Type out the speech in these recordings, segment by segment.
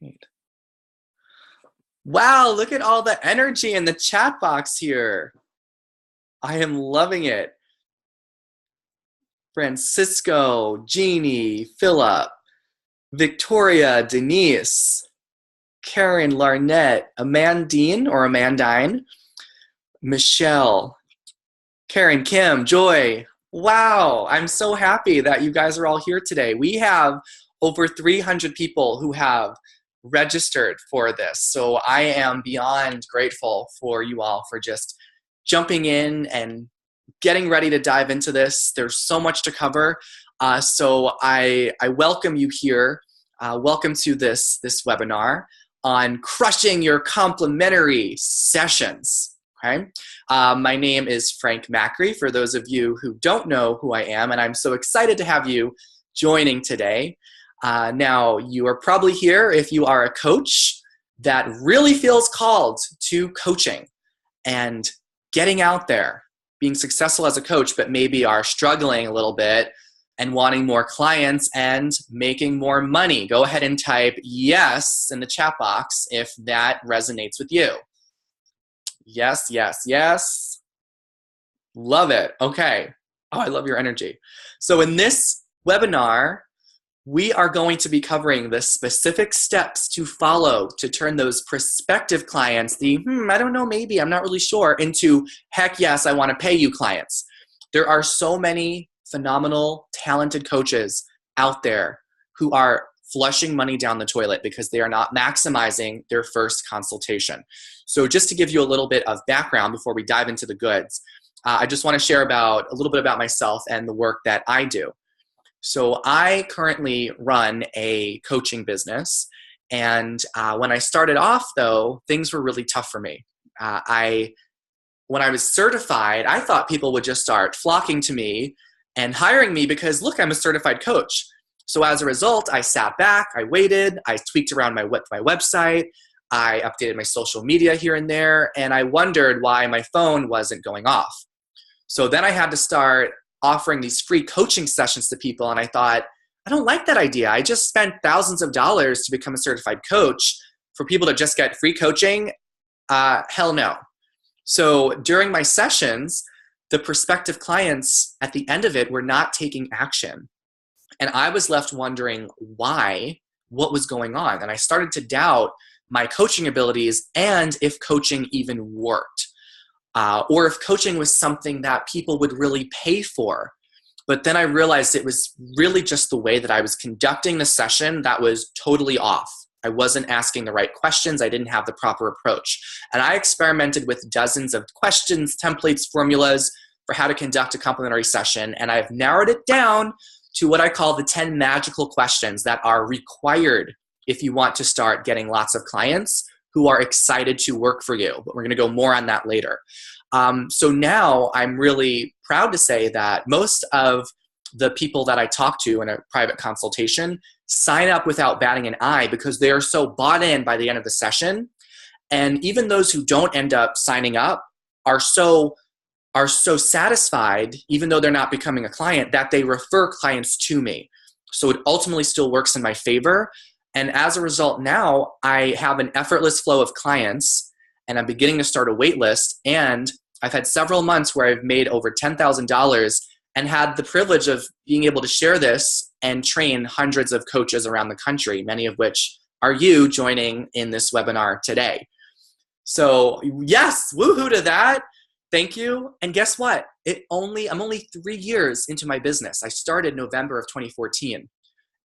Great. Wow, look at all the energy in the chat box here. I am loving it. Francisco, Jeannie, Philip, Victoria, Denise, Karen, Larnett, Amandine or Amandine, Michelle, Karen, Kim, Joy. Wow, I'm so happy that you guys are all here today. We have over 300 people who have registered for this. So I am beyond grateful for you all for just jumping in and getting ready to dive into this. There's so much to cover. So I welcome you here. Welcome to this webinar on crushing your complimentary sessions. Okay. My name is Frank Macri, for those of you who don't know who I am, and I'm so excited to have you joining today. Now, you are probably here if you are a coach that really feels called to coaching and getting out there, being successful as a coach, but maybe are struggling a little bit and wanting more clients and making more money. Go ahead and type yes in the chat box if that resonates with you. Yes, yes, yes. Love it. Okay. Oh, I love your energy. So in this webinar, we are going to be covering the specific steps to follow to turn those prospective clients, I don't know, maybe, I'm not really sure, into heck yes, I want to pay you clients. There are so many phenomenal, talented coaches out there who are flushing money down the toilet because they are not maximizing their first consultation. So just to give you a little bit of background before we dive into the goods, I just want to share a little bit about myself and the work that I do. So I currently run a coaching business, and when I started off, though, things were really tough for me. When I was certified, I thought people would just start flocking to me and hiring me because, look, I'm a certified coach. So as a result, I sat back, I waited, I tweaked around my website, I updated my social media here and there, and I wondered why my phone wasn't going off. So then I had to start offering these free coaching sessions to people, and I thought, I don't like that idea. I just spent thousands of dollars to become a certified coach. For people to just get free coaching, hell no. So during my sessions, the prospective clients at the end of it were not taking action. And I was left wondering why, what was going on. And I started to doubt my coaching abilities and if coaching even worked. Or if coaching was something that people would really pay for. But then I realized it was really just the way that I was conducting the session that was totally off. I wasn't asking the right questions. I didn't have the proper approach. And I experimented with dozens of questions, templates, formulas for how to conduct a complimentary session. And I've narrowed it down to what I call the 10 magical questions that are required if you want to start getting lots of clients who are excited to work for you. But we're going to go more on that later. So now I'm really proud to say that most of the people that I talk to in a private consultation sign up without batting an eye because they are so bought in by the end of the session. And even those who don't end up signing up are so satisfied, even though they're not becoming a client, that they refer clients to me. So it ultimately still works in my favor. And as a result, now I have an effortless flow of clients, and I'm beginning to start a wait list. And I've had several months where I've made over $10,000 and had the privilege of being able to share this and train hundreds of coaches around the country, many of which are you joining in this webinar today. So yes, woohoo to that. Thank you. And guess what? I'm only 3 years into my business. I started November of 2014.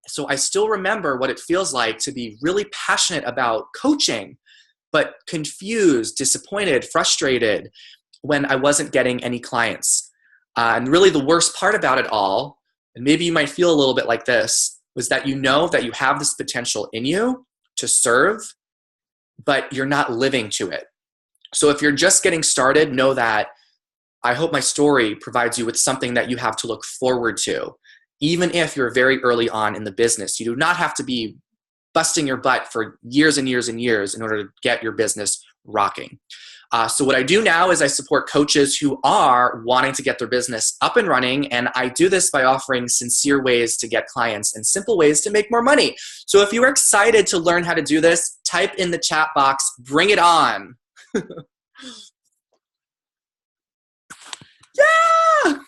So I still remember what it feels like to be really passionate about coaching, but confused, disappointed, frustrated when I wasn't getting any clients. And really the worst part about it all, and maybe you might feel a little bit like this, was that you know that you have this potential in you to serve, but you're not living to it. So if you're just getting started, know that I hope my story provides you with something that you have to look forward to. Even if you're very early on in the business, you do not have to be busting your butt for years and years and years in order to get your business rocking. So what I do now is I support coaches who are wanting to get their business up and running, and I do this by offering sincere ways to get clients and simple ways to make more money. So if you are excited to learn how to do this, type in the chat box, bring it on. Yeah!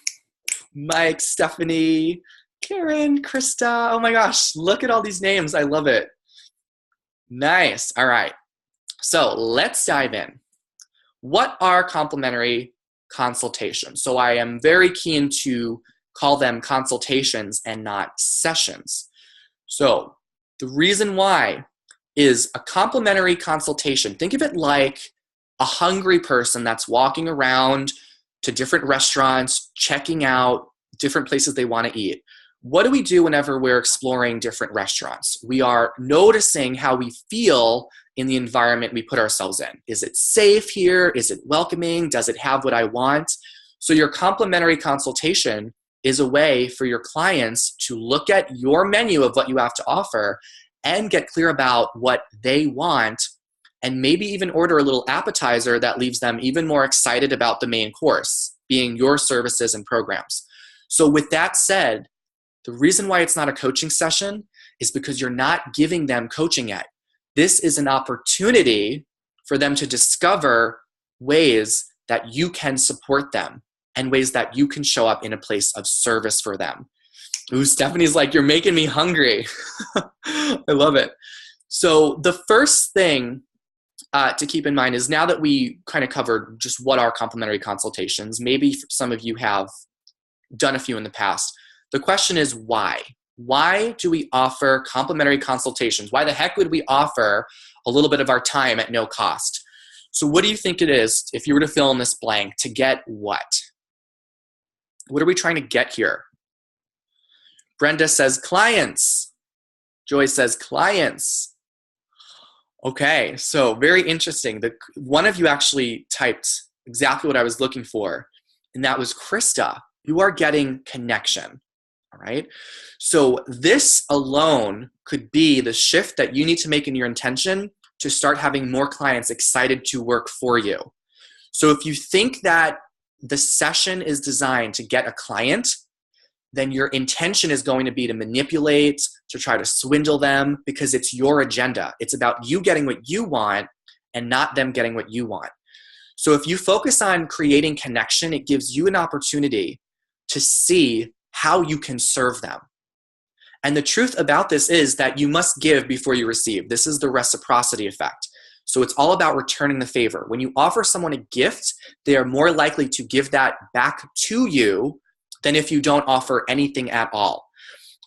Mike, Stephanie, Karen, Krista. Oh my gosh, look at all these names. I love it. Nice. All right. So let's dive in. What are complimentary consultations? So I am very keen to call them consultations and not sessions. So the reason why is a complimentary consultation. Think of it like a hungry person that's walking around to different restaurants, checking out different places they want to eat. What do we do whenever we're exploring different restaurants? We are noticing how we feel in the environment we put ourselves in. Is it safe here? Is it welcoming? Does it have what I want? So your complimentary consultation is a way for your clients to look at your menu of what you have to offer and get clear about what they want, and maybe even order a little appetizer that leaves them even more excited about the main course, being your services and programs. So with that said, the reason why it's not a coaching session is because you're not giving them coaching yet. This is an opportunity for them to discover ways that you can support them and ways that you can show up in a place of service for them. Ooh, Stephanie's like, you're making me hungry. I love it. So the first thing to keep in mind is, now that we kind of covered just what are complimentary consultations, maybe some of you have done a few in the past. The question is why? Why do we offer complimentary consultations? Why the heck would we offer a little bit of our time at no cost? So what do you think it is, if you were to fill in this blank, to get what? What are we trying to get here? Brenda says clients. Joy says clients. Okay, so very interesting. One of you actually typed exactly what I was looking for, and that was Krista. You are getting connection. All right. So this alone could be the shift that you need to make in your intention to start having more clients excited to work for you. So if you think that the session is designed to get a client, then your intention is going to be to manipulate, to try to swindle them, because it's your agenda. It's about you getting what you want and not them getting what you want. So if you focus on creating connection, it gives you an opportunity to see how you can serve them. And the truth about this is that you must give before you receive. This is the reciprocity effect. So it's all about returning the favor. When you offer someone a gift, they are more likely to give that back to you than if you don't offer anything at all.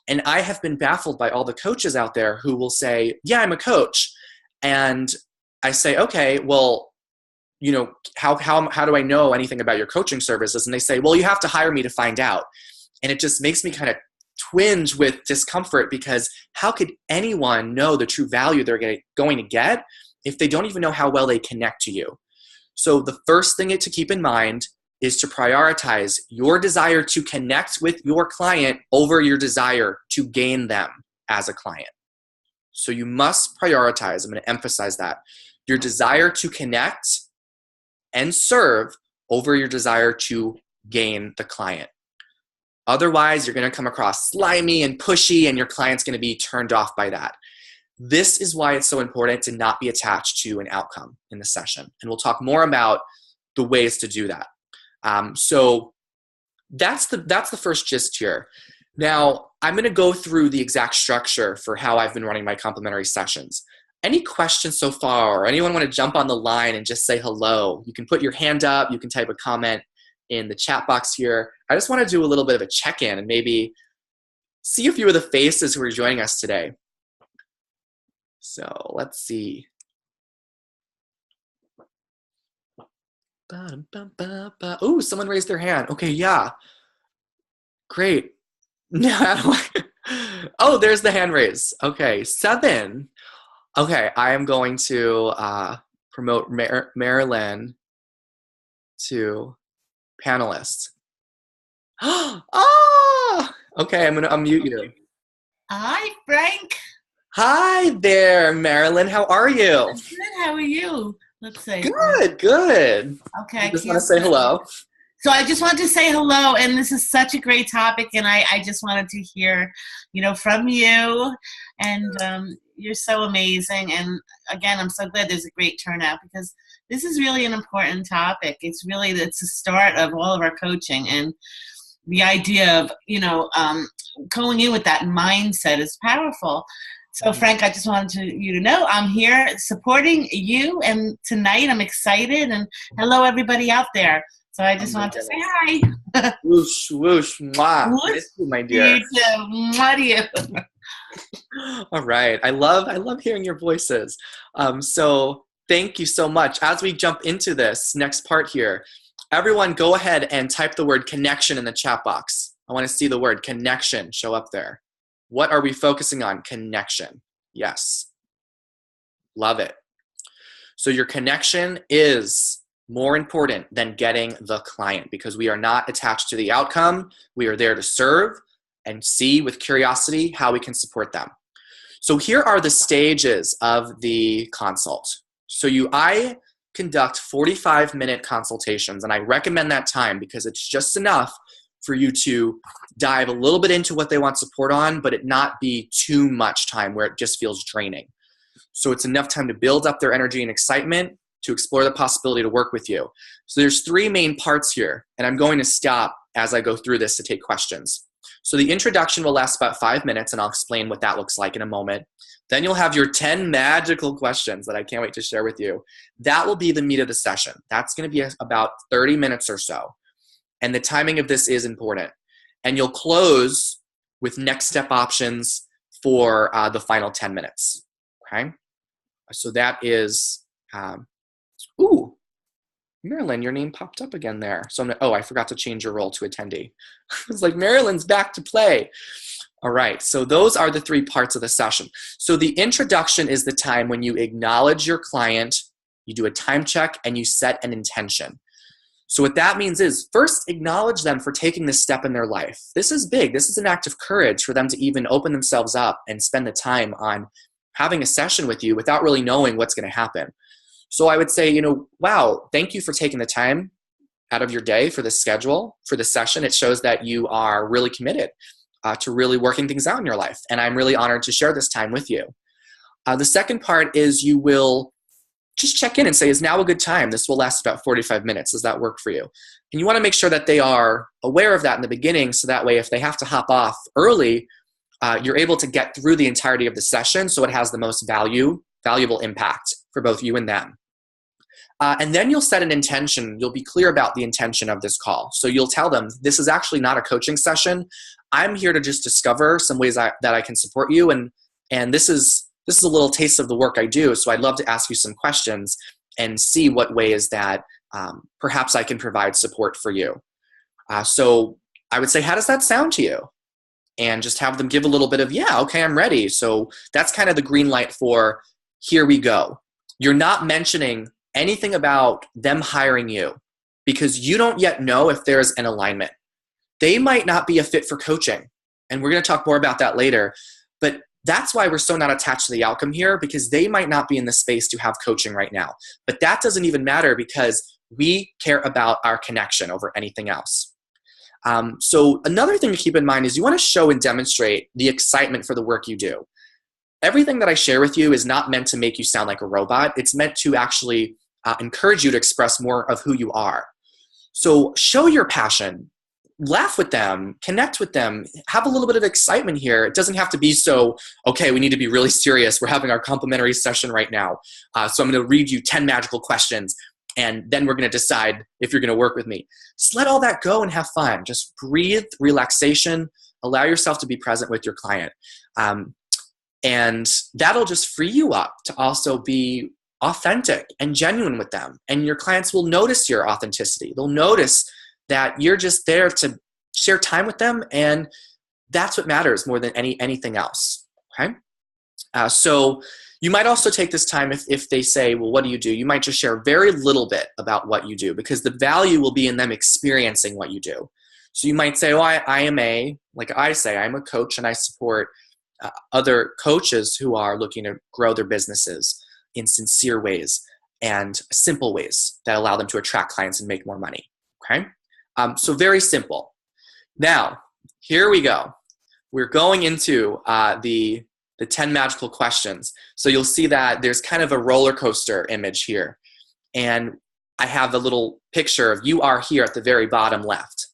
And I have been baffled by all the coaches out there who will say, yeah, I'm a coach. And I say, okay, well, you know, how do I know anything about your coaching services? And they say, well, you have to hire me to find out. And it just makes me kind of twinge with discomfort, because how could anyone know the true value they're going to get if they don't even know how well they connect to you? So the first thing to keep in mind is to prioritize your desire to connect with your client over your desire to gain them as a client. So you must prioritize, I'm going to emphasize that, your desire to connect and serve over your desire to gain the client. Otherwise, you're going to come across slimy and pushy, and your client's going to be turned off by that. This is why it's so important to not be attached to an outcome in the session. And we'll talk more about the ways to do that. So that's the first gist here. Now, I'm going to go through the exact structure for how I've been running my complimentary sessions. Any questions so far, or anyone want to jump on the line and just say hello? You can put your hand up, you can type a comment in the chat box here. I just want to do a little bit of a check-in and maybe see a few of the faces who are joining us today. So let's see. Oh, someone raised their hand. Okay, yeah. Great. Now, oh, there's the hand raise. Okay, 7. Okay, I am going to promote Marilyn to panelist. Ah! Okay, I'm going to unmute you. Hi, Frank. Hi there, Marilyn. How are you? I'm good. How are you? Let's see. Good, good. Okay, You I just want to can't say see. hello? So I just wanted to say hello, and this is such a great topic, and I just wanted to hear, from you, and you're so amazing. And again, I'm so glad there's a great turnout because this is really an important topic. It's the start of all of our coaching, and the idea of going in with that mindset is powerful. So Frank, I just you to know I'm here supporting you, and tonight I'm excited. And hello, everybody out there. So I Oh just my want to say goodness. hi. Whoosh, whoosh, mwah. Whoosh. Miss you, my dear. You too. Mwah to you. All right. I love hearing your voices. So thank you so much. As we jump into this next part here, everyone go ahead and type the word connection in the chat box. I want to see the word connection show up there. What are we focusing on? Connection. Yes. Love it. So your connection is more important than getting the client because we are not attached to the outcome. We are there to serve and see with curiosity how we can support them. So here are the stages of the consult. So I conduct 45-minute consultations, and I recommend that time because it's just enough for you to dive a little bit into what they want support on, but it not be too much time where it just feels draining. So it's enough time to build up their energy and excitement to explore the possibility to work with you. So there's three main parts here, and I'm going to stop as I go through this to take questions. So the introduction will last about 5 minutes, and I'll explain what that looks like in a moment. Then you'll have your 10 magical questions that I can't wait to share with you. That will be the meat of the session. That's going to be about 30 minutes or so. And the timing of this is important. And you'll close with next step options for the final 10 minutes. Okay? So that is, ooh, Marilyn, your name popped up again there. So I forgot to change your role to attendee. It's like Marilyn's back to play. All right, so those are the three parts of the session. So the introduction is the time when you acknowledge your client, you do a time check, and you set an intention. So what that means is first acknowledge them for taking this step in their life. This is big. This is an act of courage for them to even open themselves up and spend the time on having a session with you without really knowing what's going to happen. So I would say, wow, thank you for taking the time out of your day for the schedule, for the session. It shows that you are really committed to really working things out in your life. And I'm really honored to share this time with you. The second part is you will just check in and say, is now a good time? This will last about 45 minutes. Does that work for you? And you want to make sure that they are aware of that in the beginning, so that way if they have to hop off early, you're able to get through the entirety of the session so it has the most valuable impact for both you and them. And then you'll set an intention. You'll be clear about the intention of this call. So you'll tell them, this is actually not a coaching session. I'm here to just discover some ways that I can support you. And this is a little taste of the work I do. So I'd love to ask you some questions and see what ways that perhaps I can provide support for you. So I would say, how does that sound to you? And just have them give a little bit of, yeah, okay, I'm ready. So that's kind of the green light for, here we go. You're not mentioning anything about them hiring you because you don't yet know if there's an alignment. They might not be a fit for coaching. And we're going to talk more about that later. But that's why we're so not attached to the outcome here, because they might not be in the space to have coaching right now. But that doesn't even matter because we care about our connection over anything else. So another thing to keep in mind is you want to show and demonstrate the excitement for the work you do. Everything that I share with you is not meant to make you sound like a robot. It's meant to actually encourage you to express more of who you are. So show your passion, laugh with them, connect with them, have a little bit of excitement here. It doesn't have to be so, okay, we need to be really serious. We're having our complimentary session right now. So I'm going to read you 10 magical questions, and then we're going to decide if you're going to work with me. Just let all that go and have fun. Just breathe, relaxation, allow yourself to be present with your client. And that'll just free you up to also be authentic and genuine with them. And your clients will notice your authenticity. They'll notice that you're just there to share time with them, and that's what matters more than anything else, okay? So you might also take this time if they say, well, what do? You might just share very little bit about what you do, because the value will be in them experiencing what you do. So you might say, oh, I'm a coach, and I support other coaches who are looking to grow their businesses in sincere ways. and simple ways that allow them to attract clients and make more money. Okay? So very simple. Now, here we go. We're going into the 10 magical questions. So you'll see that there's kind of a roller coaster image here. And I have a little picture of you are here at the very bottom left.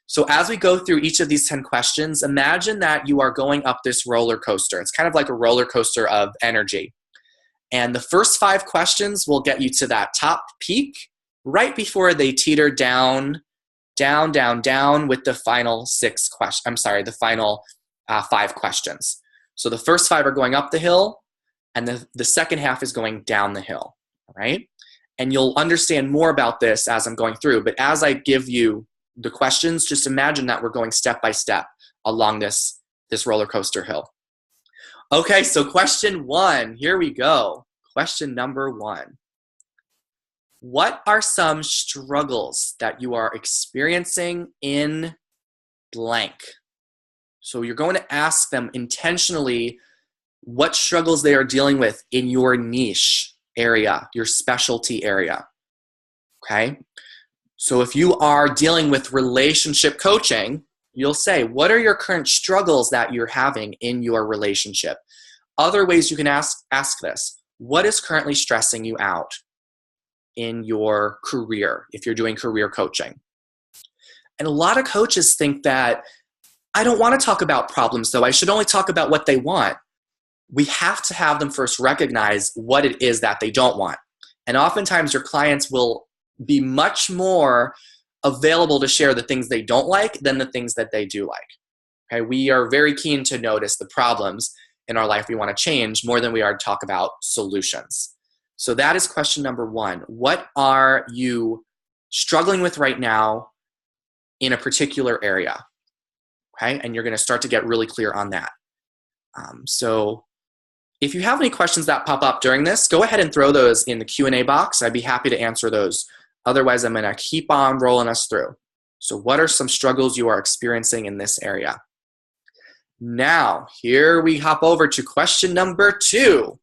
So as we go through each of these 10 questions, imagine that you are going up this roller coaster. It's kind of like a roller coaster of energy. And the first 5 questions will get you to that top peak right before they teeter down, down, down, down with the final 5 questions. So the first 5 are going up the hill, and the second half is going down the hill, all right? And you'll understand more about this as I'm going through, but as I give you the questions, just imagine that we're going step by step along this roller coaster hill. Okay, so question 1, here we go. Question number 1. What are some struggles that you are experiencing in blank? So you're going to ask them intentionally what struggles they are dealing with in your niche area, your specialty area, okay? So if you are dealing with relationship coaching, you'll say, what are your current struggles that you're having in your relationship? Other ways you can ask this, what is currently stressing you out in your career if you're doing career coaching? And a lot of coaches think that, I don't want to talk about problems though, I should only talk about what they want. We have to have them first recognize what it is that they don't want. And oftentimes your clients will be much more available to share the things they don't like than the things that they do like. Okay, we are very keen to notice the problems in our life we want to change more than we are to talk about solutions. So that is question number 1. What are you struggling with right now in a particular area? Okay, and you're going to start to get really clear on that. So if you have any questions that pop up during this, go ahead and throw those in the Q&A box. I'd be happy to answer those. Otherwise, I'm going to keep on rolling us through. So what are some struggles you are experiencing in this area? Now, here we hop over to question number 2.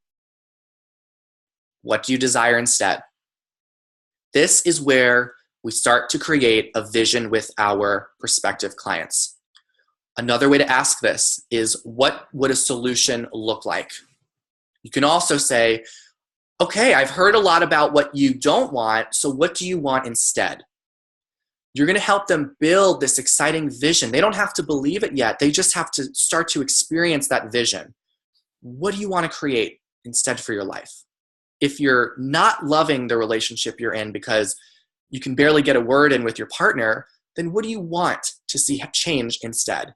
What do you desire instead? This is where we start to create a vision with our prospective clients. Another way to ask this is, what would a solution look like? You can also say, okay, I've heard a lot about what you don't want, so what do you want instead? You're going to help them build this exciting vision. They don't have to believe it yet. They just have to start to experience that vision. What do you want to create instead for your life? If you're not loving the relationship you're in because you can barely get a word in with your partner, then what do you want to see change instead?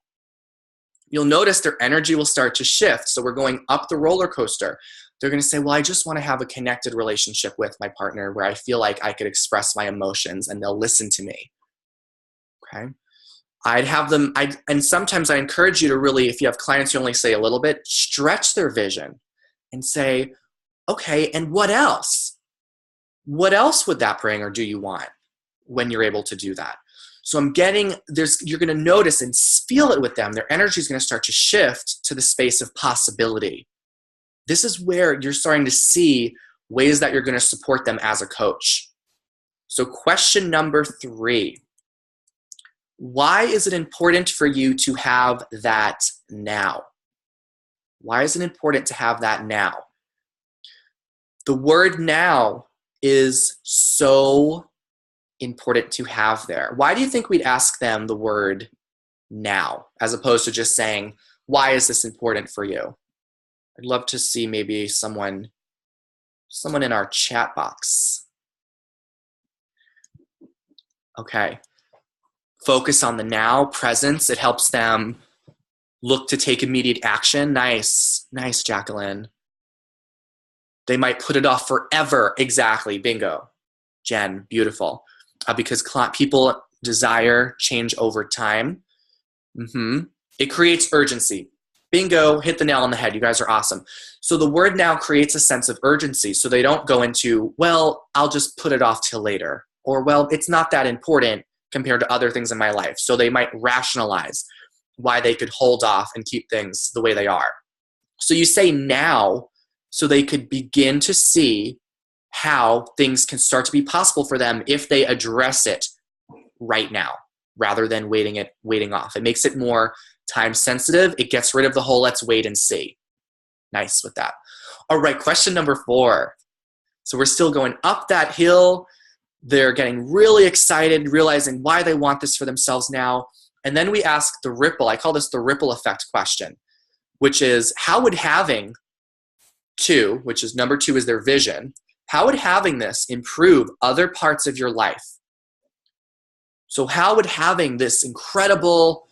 You'll notice their energy will start to shift. So we're going up the roller coaster. They're going to say, well, I just want to have a connected relationship with my partner where I feel like I could express my emotions and they'll listen to me. Okay. I'd have them, and sometimes I encourage you to really, if you have clients who only say a little bit, stretch their vision and say, okay, and what else? What else would that bring or do you want when you're able to do that? So you're going to notice and feel it with them. Their energy is going to start to shift to the space of possibility. This is where you're starting to see ways that you're going to support them as a coach. So question number 3, why is it important for you to have that now? Why is it important to have that now? The word now is so important to have there. Why do you think we'd ask them the word now as opposed to just saying, why is this important for you? I'd love to see maybe someone in our chat box. Okay. Focus on the now, presence. It helps them look to take immediate action. Nice, Jacqueline. They might put it off forever. Exactly, bingo. Jen, beautiful. Because people desire change over time. It creates urgency. Bingo, hit the nail on the head. You guys are awesome. So the word now creates a sense of urgency. So they don't go into, well, I'll just put it off till later. Or, well, it's not that important compared to other things in my life. So they might rationalize why they could hold off and keep things the way they are. So you say now so they could begin to see how things can start to be possible for them if they address it right now rather than waiting off. It makes it more time sensitive. It gets rid of the whole let's wait and see. Nice with that. All right, question number 4. So we're still going up that hill. They're getting really excited, realizing why they want this for themselves now. And then we ask the ripple. I call this the ripple effect question, which is how would having 2, which is number 2 is their vision, how would having this improve other parts of your life? So how would having this incredible,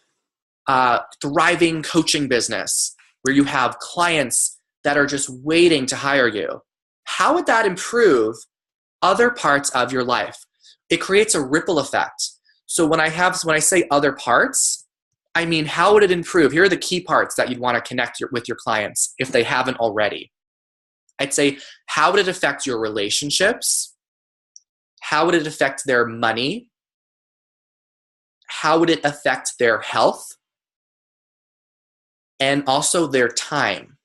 thriving coaching business where you have clients that are just waiting to hire you, how would that improve other parts of your life? It creates a ripple effect. So when I say other parts, I mean, how would it improve? Here are the key parts that you'd want to connect with your clients if they haven't already. I'd say, how would it affect your relationships? How would it affect their money? How would it affect their health? And also their time.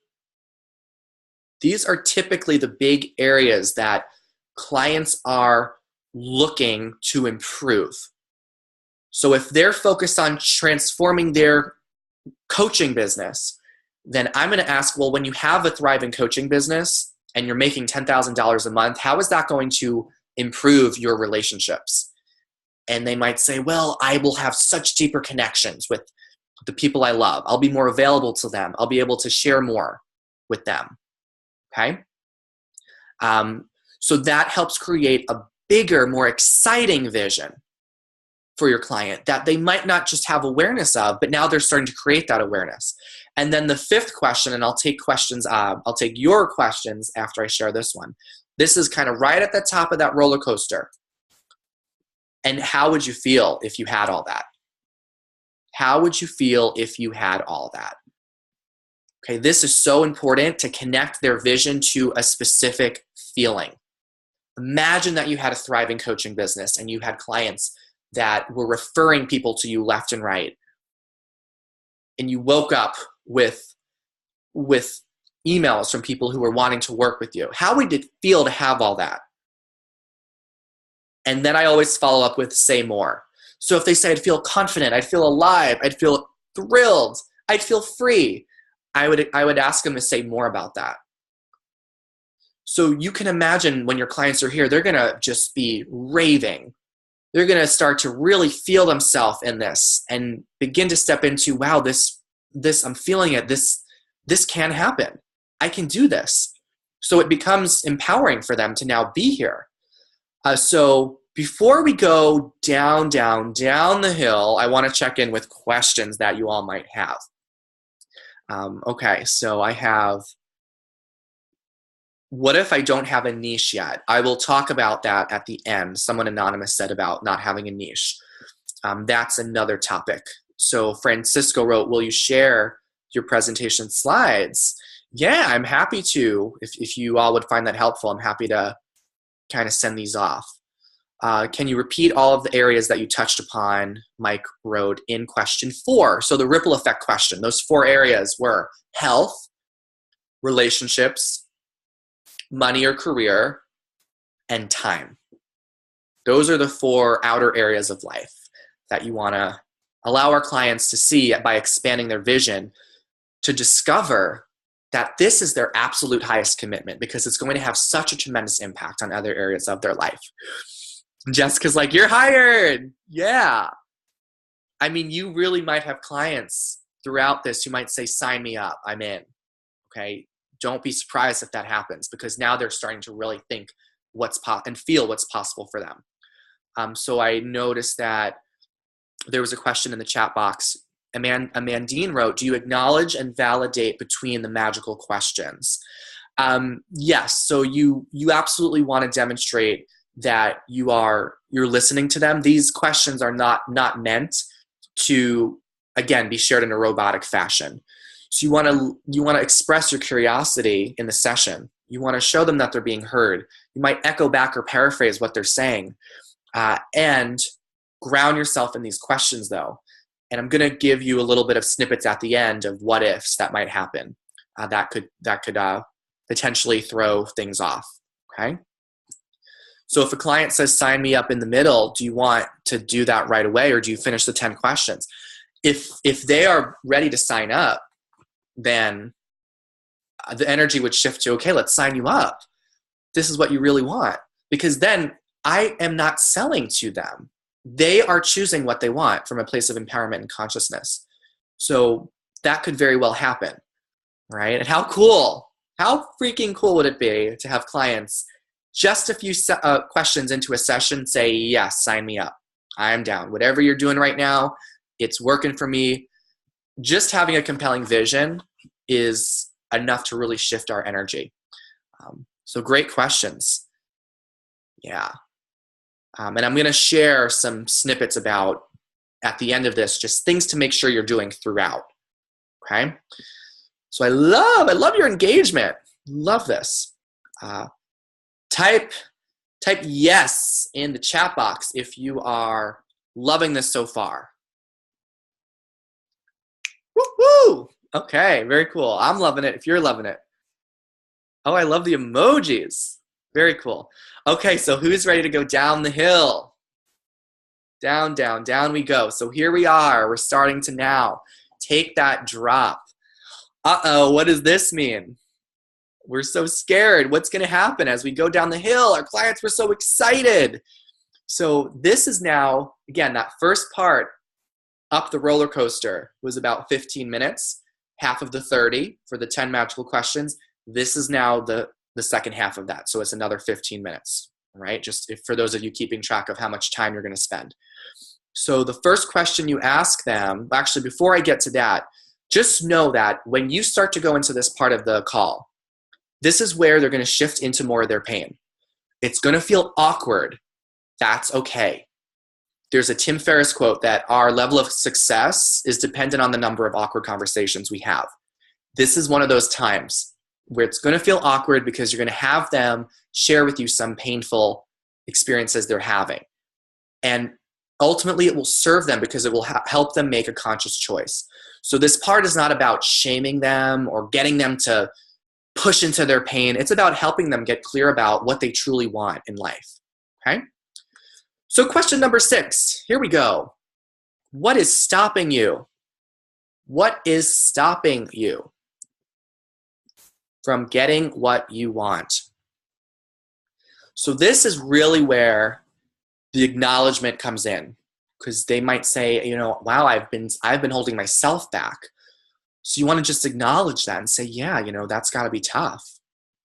These are typically the big areas that clients are looking to improve. So if they're focused on transforming their coaching business, then I'm going to ask, well, when you have a thriving coaching business and you're making $10,000 a month, how is that going to improve your relationships? And they might say, well, I will have such deeper connections with the people I love. I'll be more available to them. I'll be able to share more with them. Okay? So that helps create a bigger, more exciting vision for your client that they might not just have awareness of, but now they're starting to create that awareness. And then the 5th question, and I'll take your questions after I share this one. This is kind of right at the top of that roller coaster. And how would you feel if you had all that? How would you feel if you had all that? Okay, this is so important to connect their vision to a specific feeling. Imagine that you had a thriving coaching business and you had clients that were referring people to you left and right. And you woke up with emails from people who were wanting to work with you. How would it feel to have all that? And then I always follow up with say more. So if they say I'd feel confident, I'd feel alive, I'd feel thrilled, I'd feel free, I would ask them to say more about that. So you can imagine when your clients are here, they're going to just be raving. They're going to start to really feel themselves in this and begin to step into, wow, this I'm feeling it. This can happen. I can do this. So it becomes empowering for them to now be here. So before we go down the hill, I want to check in with questions that you all might have. Okay, so I have, what if I don't have a niche yet? I will talk about that at the end. Someone anonymous said about not having a niche. That's another topic. So Francisco wrote, will you share your presentation slides? Yeah, I'm happy to. If you all would find that helpful, I'm happy to kind of send these off. Can you repeat all of the areas that you touched upon, Mike wrote, in question 4? So the ripple effect question, those 4 areas were health, relationships, money or career, and time. Those are the 4 outer areas of life that you want to allow our clients to see by expanding their vision, to discover that this is their absolute highest commitment because it's going to have such a tremendous impact on other areas of their life. Jessica's like, you're hired. Yeah. I mean, you really might have clients throughout this who might say, sign me up. I'm in. Okay. Don't be surprised if that happens because now they're starting to really think and feel what's possible for them. So I noticed that there was a question in the chat box. Amandine wrote, do you acknowledge and validate between the magical questions? Yes. So you absolutely want to demonstrate that you're listening to them. These questions are not meant to, again, be shared in a robotic fashion. So you want to express your curiosity in the session. You want to show them that they're being heard. You might echo back or paraphrase what they're saying, and ground yourself in these questions though. And I'm going to give you a little bit of snippets at the end of what ifs that might happen. That could potentially throw things off. Okay. So if a client says, sign me up in the middle, do you want to do that right away, or do you finish the 10 questions? If they are ready to sign up, then the energy would shift to, okay, let's sign you up. This is what you really want. Because then I am not selling to them. They are choosing what they want from a place of empowerment and consciousness. So that could very well happen, right? And how freaking cool would it be to have clients just a few questions into a session say, yes, sign me up. I'm down. Whatever you're doing right now, it's working for me. Just having a compelling vision is enough to really shift our energy. So great questions. Yeah. And I'm going to share some snippets about, at the end of this, just things to make sure you're doing throughout. Okay. So I love your engagement. Love this. Type yes in the chat box if you are loving this so far. Woo-hoo! Okay, very cool. I'm loving it if you're loving it. Oh, I love the emojis. Very cool. Okay, so who's ready to go down the hill? Down, down, down we go. So here we are. We're starting to now take that drop. Uh-oh, what does this mean? We're so scared. What's going to happen as we go down the hill? Our clients were so excited. So this is now, again, that first part up the roller coaster was about 15 minutes, half of the 30 for the 10 magical questions. This is now the second half of that. So it's another 15 minutes, right? Just for those of you keeping track of how much time you're going to spend. So the first question you ask them, actually, before I get to that, just know that when you start to go into this part of the call, this is where they're going to shift into more of their pain. It's going to feel awkward. That's okay. There's a Tim Ferriss quote that our level of success is dependent on the number of awkward conversations we have. This is one of those times where it's going to feel awkward because you're going to have them share with you some painful experiences they're having. And ultimately, it will serve them because it will help them make a conscious choice. So this part is not about shaming them or getting them to push into their pain. It's about helping them get clear about what they truly want in life. Okay? So question number 6, here we go. What is stopping you? What is stopping you from getting what you want? So this is really where the acknowledgement comes in, because they might say, wow, I've been holding myself back. So you want to just acknowledge that and say, yeah, that's got to be tough,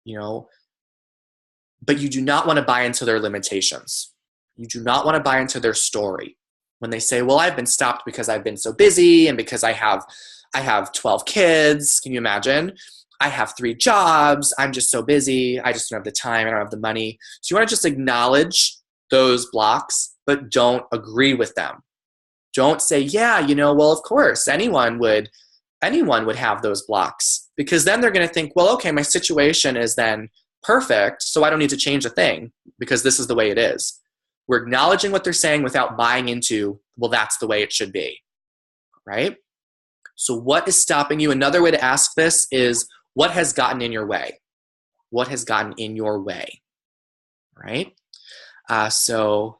but you do not want to buy into their limitations. You do not want to buy into their story. When they say, well, I've been stopped because I've been so busy and because I have 12 kids. Can you imagine? I have 3 jobs. I'm just so busy. I just don't have the time. I don't have the money. So you want to just acknowledge those blocks, but don't agree with them. Don't say, yeah, well, of course, anyone would have those blocks, because then they're going to think, well, okay, my situation is then perfect, so I don't need to change a thing because this is the way it is. We're acknowledging what they're saying without buying into, well, that's the way it should be, right? So what is stopping you? Another way to ask this is, what has gotten in your way? What has gotten in your way, right? So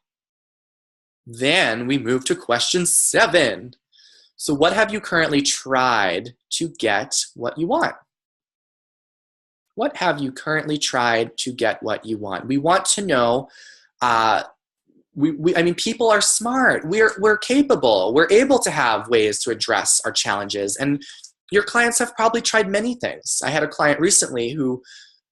then we move to question 7. So what have you currently tried to get what you want? What have you currently tried to get what you want? We want to know, people are smart. We're capable. We're able to have ways to address our challenges. And your clients have probably tried many things. I had a client recently who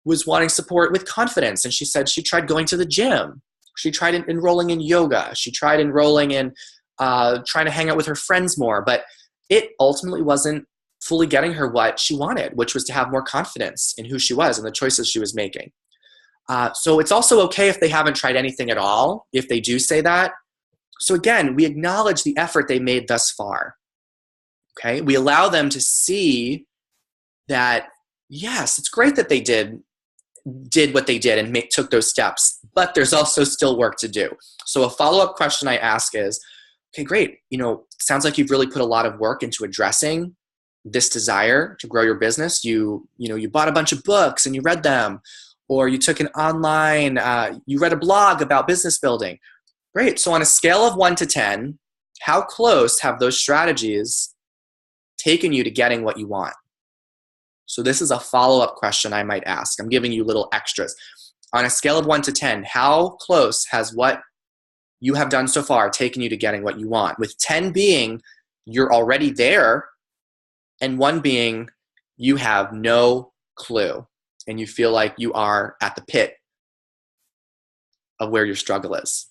was wanting support with confidence, and she said she tried going to the gym. She tried enrolling in yoga. She tried enrolling in trying to hang out with her friends more, but it ultimately wasn't fully getting her what she wanted, which was to have more confidence in who she was and the choices she was making. So it's also okay if they haven't tried anything at all, if they do say that. So again, we acknowledge the effort they made thus far. Okay, we allow them to see that, yes, it's great that they did what they did and took those steps, but there's also still work to do. So a follow-up question I ask is, okay, great. Sounds like you've really put a lot of work into addressing this desire to grow your business. You bought a bunch of books and you read them. or you took an online, you read a blog about business building. Great. So on a scale of 1 to 10, how close have those strategies taken you to getting what you want? So this is a follow-up question I might ask. I'm giving you little extras. On a scale of 1 to 10, how close has what you have done so far taken you to getting what you want? With 10 being you're already there, and 1 being you have no clue and you feel like you are at the pit of where your struggle is.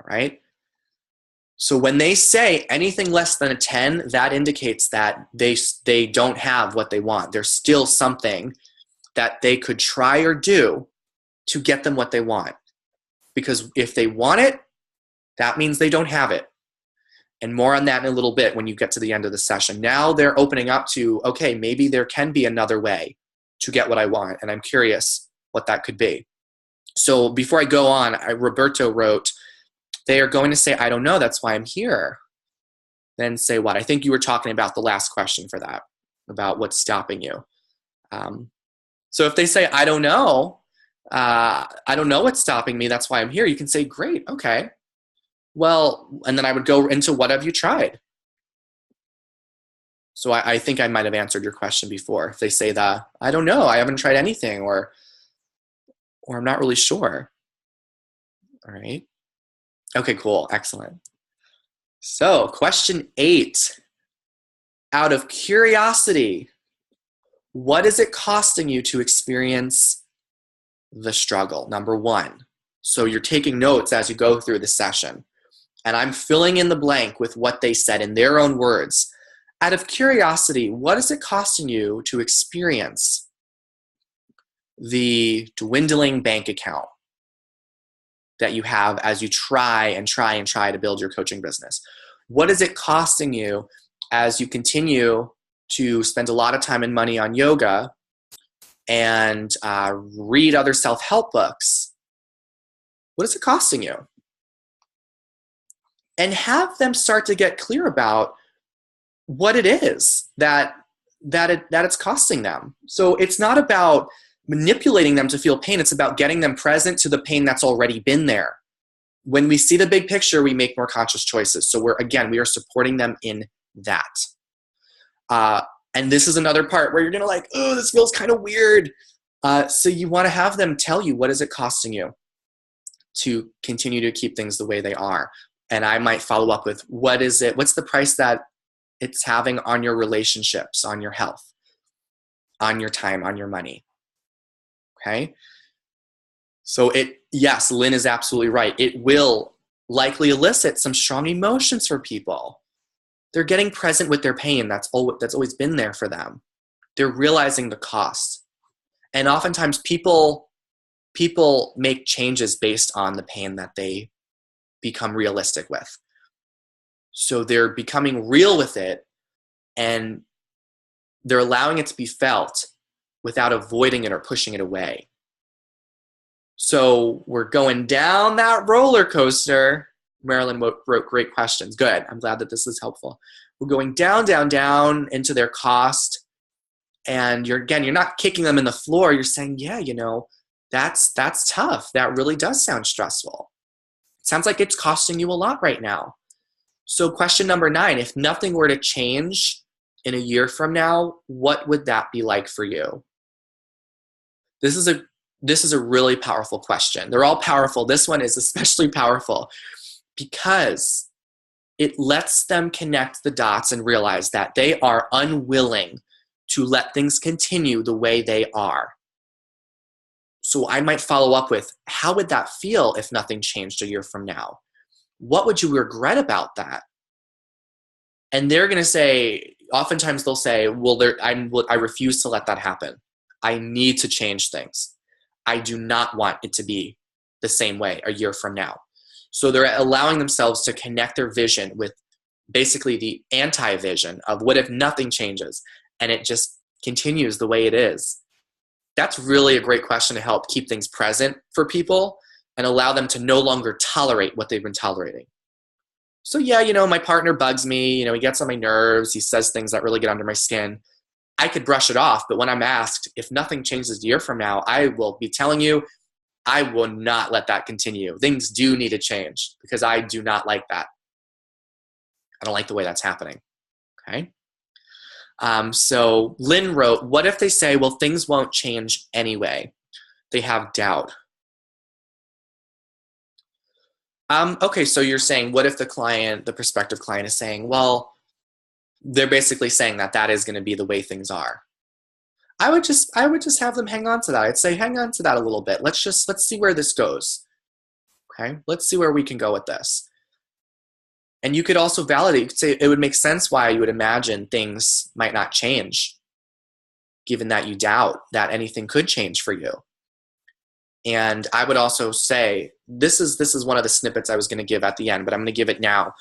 All right? So when they say anything less than a 10, that indicates that they don't have what they want. There's still something that they could try or do to get them what they want. Because if they want it, that means they don't have it. And more on that in a little bit when you get to the end of the session. Now they're opening up to, okay, maybe there can be another way to get what I want. And I'm curious what that could be. So before I go on, Roberto wrote, they are going to say, I don't know, that's why I'm here. Then say what? I think you were talking about the last question for that, about what's stopping you. So if they say, I don't know what's stopping me, that's why I'm here, you can say, great, okay. Well, and then I would go into what have you tried? So I think I might have answered your question before. If they say that, I don't know, I haven't tried anything, or I'm not really sure. All right. Okay, cool. Excellent. So question 8, out of curiosity, what is it costing you to experience the struggle? Number 1. So you're taking notes as you go through the session. And I'm filling in the blank with what they said in their own words. Out of curiosity, what is it costing you to experience the dwindling bank account that you have as you try to build your coaching business? What is it costing you as you continue to spend a lot of time and money on yoga and read other self-help books? What is it costing you? And have them start to get clear about what it is that it's costing them. So it's not about manipulating them to feel pain. It's about getting them present to the pain that's already been there. When we see the big picture, we make more conscious choices. So we are supporting them in that. And this is another part where you're going to like, oh, this feels kind of weird. So you want to have them tell you, what is it costing you to continue to keep things the way they are? And I might follow up with, what's the price that it's having on your relationships, on your health, on your time, on your money? Okay. So yes, Lynn is absolutely right. It will likely elicit some strong emotions for people. They're getting present with their pain. That's always been there for them. They're realizing the cost. And oftentimes people make changes based on the pain that they become realistic with. So they're becoming real with it, and they're allowing it to be felt without avoiding it or pushing it away. So we're going down that roller coaster. Marilyn wrote great questions. Good. I'm glad that this is helpful. We're going down, down, down into their cost. And you're not kicking them in the floor. You're saying, yeah, that's tough. That really does sound stressful. It sounds like it's costing you a lot right now. So question number 9, if nothing were to change in a year from now, what would that be like for you? This is a really powerful question. They're all powerful. This one is especially powerful because it lets them connect the dots and realize that they are unwilling to let things continue the way they are. So I might follow up with, how would that feel if nothing changed a year from now? What would you regret about that? And they're going to say, oftentimes they'll say, well, I refuse to let that happen. I need to change things. I do not want it to be the same way a year from now. So they're allowing themselves to connect their vision with basically the anti-vision of what if nothing changes and it just continues the way it is. That's really a great question to help keep things present for people and allow them to no longer tolerate what they've been tolerating. So yeah, my partner bugs me, he gets on my nerves, he says things that really get under my skin. I could brush it off, but when I'm asked, if nothing changes a year from now, I will be telling you, I will not let that continue. Things do need to change because I do not like that. I don't like the way that's happening, okay? So Lynn wrote, what if they say, well, things won't change anyway? They have doubt. Okay, so you're saying, what if the prospective client is saying, well, they're basically saying that that is going to be the way things are. I would just have them hang on to that. I'd say, hang on to that a little bit. Let's see where this goes. Okay, let's see where we can go with this. And you could also validate, you could say it would make sense why you would imagine things might not change, given that you doubt that anything could change for you. And I would also say, this is one of the snippets I was going to give at the end, but I'm going to give it now.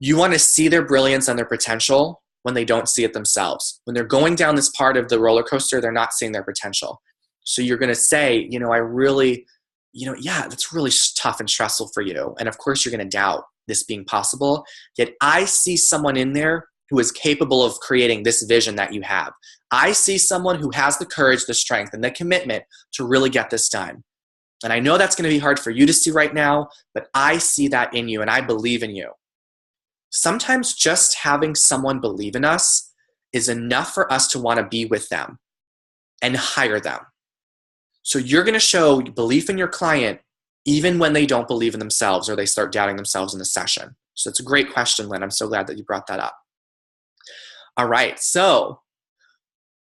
You want to see their brilliance and their potential when they don't see it themselves. When they're going down this part of the roller coaster, they're not seeing their potential. So you're going to say, I really, yeah, that's really tough and stressful for you. And of course, you're going to doubt this being possible. Yet I see someone in there who is capable of creating this vision that you have. I see someone who has the courage, the strength, and the commitment to really get this done. And I know that's going to be hard for you to see right now, but I see that in you and I believe in you. Sometimes just having someone believe in us is enough for us to want to be with them and hire them. So you're going to show belief in your client even when they don't believe in themselves or they start doubting themselves in the session. So it's a great question, Lynn. I'm so glad that you brought that up. All right, so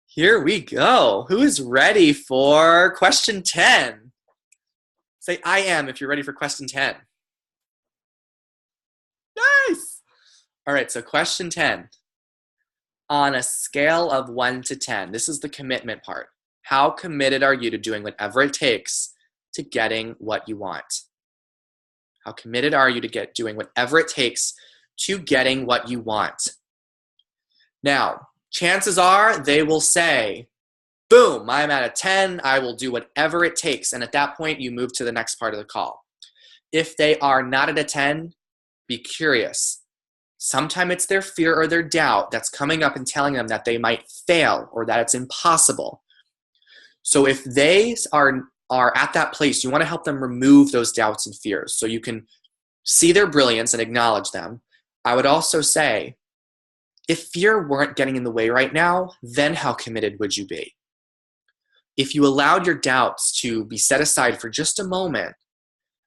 here we go. Who is ready for question 10? Say, I am, if you're ready for question 10. Nice. All right, so question 10. On a scale of 1 to 10, this is the commitment part. How committed are you to doing whatever it takes to getting what you want? How committed are you to doing whatever it takes to getting what you want? Now, chances are they will say, boom, I'm at a 10, I will do whatever it takes. And at that point, you move to the next part of the call. If they are not at a 10, be curious. Sometimes it's their fear or their doubt that's coming up and telling them that they might fail or that it's impossible. So if they are at that place, you want to help them remove those doubts and fears so you can see their brilliance and acknowledge them. I would also say, if fear weren't getting in the way right now, then how committed would you be? If you allowed your doubts to be set aside for just a moment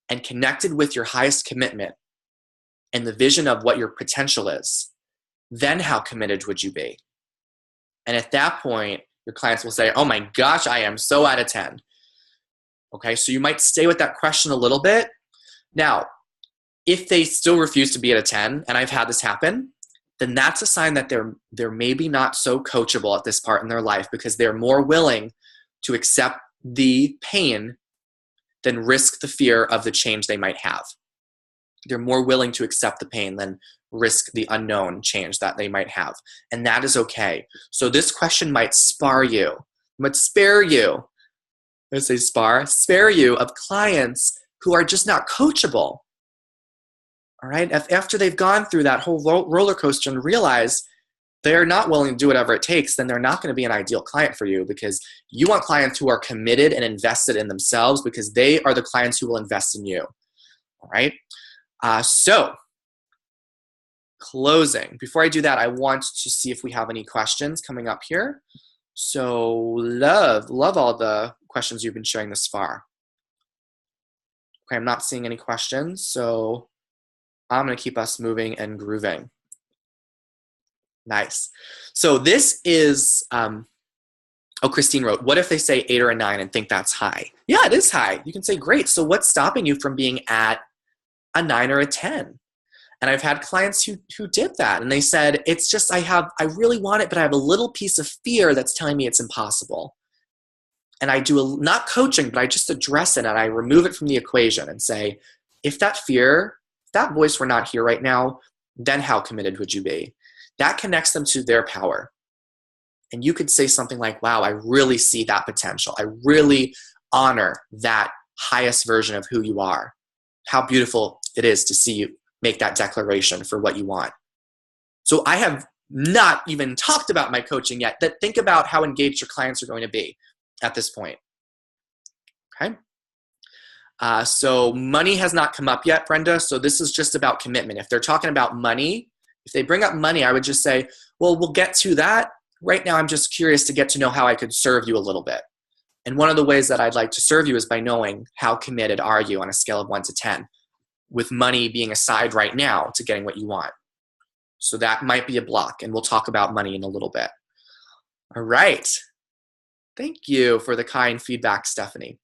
and connected with your highest commitment and the vision of what your potential is, then how committed would you be? And at that point, your clients will say, oh my gosh, I am so out of 10. Okay, so you might stay with that question a little bit. Now, if they still refuse to be at a 10, and I've had this happen, then that's a sign that they're maybe not so coachable at this part in their life because they're more willing to accept the pain than risk the fear of the change they might have. They're more willing to accept the pain than risk the unknown change that they might have. And that is okay. So this question might spare you. Spare you of clients who are just not coachable. All right? After they've gone through that whole roller coaster and realize they're not willing to do whatever it takes, then they're not going to be an ideal client for you because you want clients who are committed and invested in themselves because they are the clients who will invest in you. All right? So, closing. Before I do that, I want to see if we have any questions coming up here. So, love all the questions you've been sharing this far. Okay, I'm not seeing any questions, so I'm going to keep us moving and grooving. Nice. So this is, Christine wrote, what if they say 8 or a 9 and think that's high? Yeah, it is high. You can say, great. So what's stopping you from being at a 9 or a 10? And I've had clients who did that. And they said, it's just, I really want it, but I have a little piece of fear that's telling me it's impossible. And I do not coaching, but I just address it and I remove it from the equation and say, if that voice were not here right now, then how committed would you be? That connects them to their power. And you could say something like, wow, I really see that potential. I really honor that highest version of who you are. How beautiful it is to see you make that declaration for what you want. So I have not even talked about my coaching yet, that think about how engaged your clients are going to be at this point. Okay. So money has not come up yet, Brenda. So this is just about commitment. If they're talking about money, if they bring up money, I would just say, well, we'll get to that. Right now, I'm just curious to get to know how I could serve you a little bit. And one of the ways that I'd like to serve you is by knowing how committed are you on a scale of 1 to 10, with money being aside right now to getting what you want. So that might be a block, and we'll talk about money in a little bit. All right. Thank you for the kind feedback, Stephanie.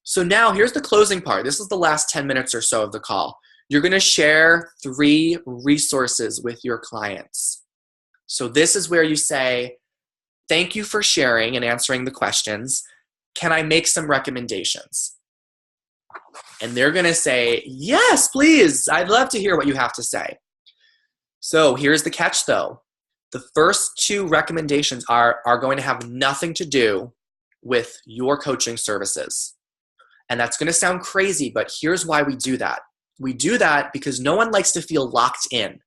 So now here's the closing part. This is the last 10 minutes or so of the call. You're going to share 3 resources with your clients. So this is where you say, thank you for sharing and answering the questions. Can I make some recommendations? And they're going to say, yes, please. I'd love to hear what you have to say. So here's the catch, though. The first 2 recommendations are going to have nothing to do with your coaching services. And that's going to sound crazy, but here's why we do that. We do that because no one likes to feel locked in.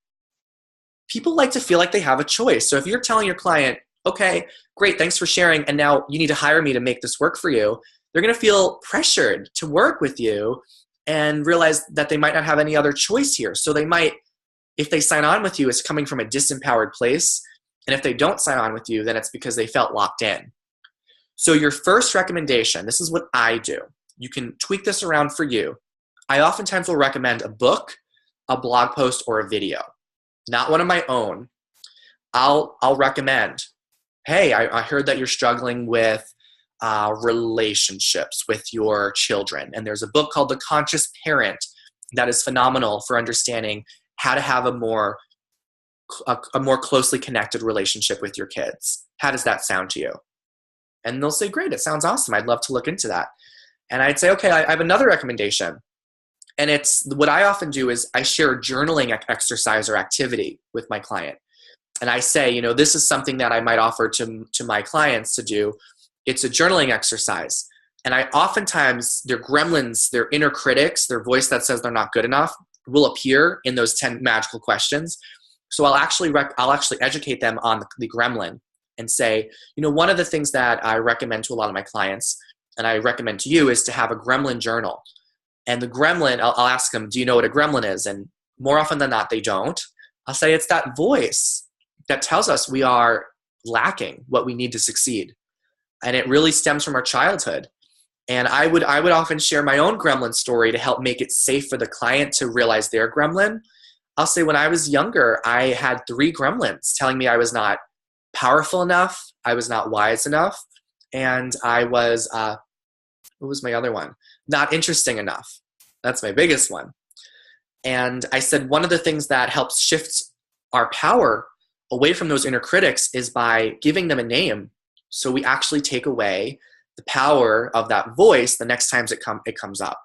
People like to feel like they have a choice. So if you're telling your client, okay, great, thanks for sharing, and now you need to hire me to make this work for you, they're going to feel pressured to work with you and realize that they might not have any other choice here. So they might, if they sign on with you, it's coming from a disempowered place. And if they don't sign on with you, then it's because they felt locked in. So your first recommendation, this is what I do. You can tweak this around for you. I oftentimes will recommend a book, a blog post, or a video. Not one of my own. I'll recommend, hey, I heard that you're struggling with relationships with your children. And there's a book called The Conscious Parent that is phenomenal for understanding how to have a more closely connected relationship with your kids. How does that sound to you? And they'll say, great, it sounds awesome. I'd love to look into that. And I'd say, okay, I have another recommendation. And it's what I often do is I share a journaling exercise or activity with my client. And I say, this is something that I might offer to my clients to do. It's a journaling exercise. And I oftentimes, their gremlins, their inner critics, their voice that says they're not good enough will appear in those 10 magical questions. So I'll actually educate them on the gremlin and say, one of the things that I recommend to a lot of my clients, and I recommend to you, is to have a gremlin journal. And the gremlin, I'll ask them, do you know what a gremlin is? And more often than not, they don't. I'll say it's that voice that tells us we are lacking what we need to succeed. And it really stems from our childhood. And I would often share my own gremlin story to help make it safe for the client to realize their gremlin. I'll say when I was younger, I had 3 gremlins telling me I was not powerful enough, I was not wise enough, and I was, what was my other one? Not interesting enough. That's my biggest one. And I said one of the things that helps shift our power away from those inner critics is by giving them a name. So we actually take away the power of that voice the next time it comes up.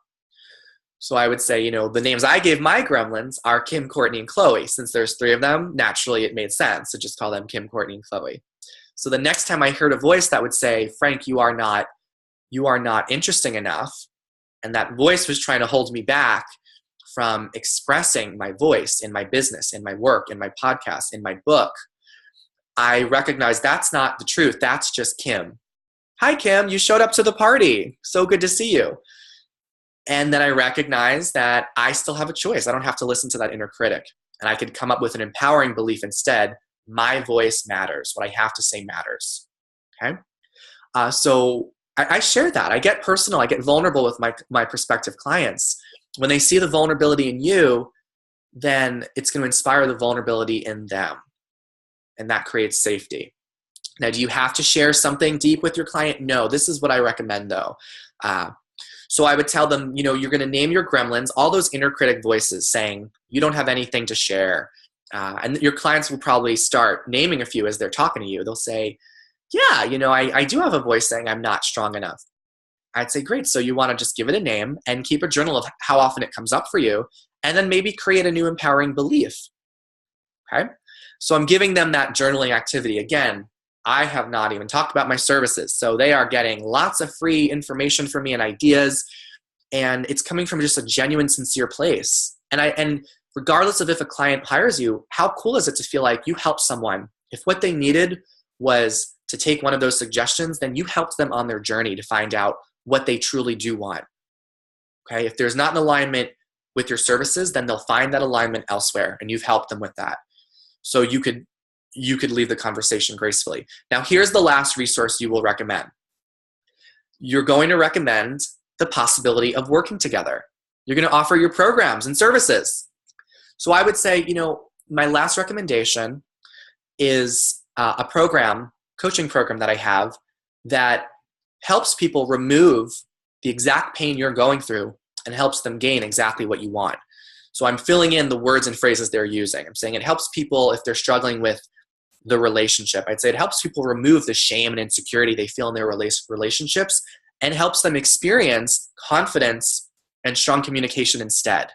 So I would say, the names I gave my gremlins are Kim, Courtney, and Chloe. Since there's 3 of them, naturally it made sense to just call them Kim, Courtney, and Chloe. So the next time I heard a voice that would say, Frank, you are not interesting enough, and that voice was trying to hold me back from expressing my voice in my business, in my work, in my podcast, in my book, I recognize that's not the truth. That's just Kim. Hi, Kim, you showed up to the party. So good to see you. And then I recognize that I still have a choice. I don't have to listen to that inner critic. And I could come up with an empowering belief instead. My voice matters. What I have to say matters. Okay? So I share that. I get personal. I get vulnerable with my prospective clients. When they see the vulnerability in you, then it's going to inspire the vulnerability in them. And that creates safety. Now, do you have to share something deep with your client? No. This is what I recommend, though. So I would tell them, you're going to name your gremlins, all those inner critic voices saying, you don't have anything to share. And your clients will probably start naming a few as they're talking to you. They'll say, yeah, I do have a voice saying I'm not strong enough. I'd say, great. So you want to just give it a name and keep a journal of how often it comes up for you, and then maybe create a new empowering belief. Okay? So I'm giving them that journaling activity. Again, I have not even talked about my services. So they are getting lots of free information from me and ideas, and it's coming from just a genuine, sincere place. And regardless of if a client hires you, how cool is it to feel like you helped someone? If what they needed was to take one of those suggestions, then you helped them on their journey to find out what they truly do want. Okay? If there's not an alignment with your services, then they'll find that alignment elsewhere, and you've helped them with that. So you could leave the conversation gracefully. Now, here's the last resource you will recommend. You're going to recommend the possibility of working together. You're going to offer your programs and services. So I would say, my last recommendation is a coaching program that I have that helps people remove the exact pain you're going through and helps them gain exactly what you want. So I'm filling in the words and phrases they're using. I'm saying it helps people if they're struggling with the relationship. I'd say it helps people remove the shame and insecurity they feel in their relationships and helps them experience confidence and strong communication instead.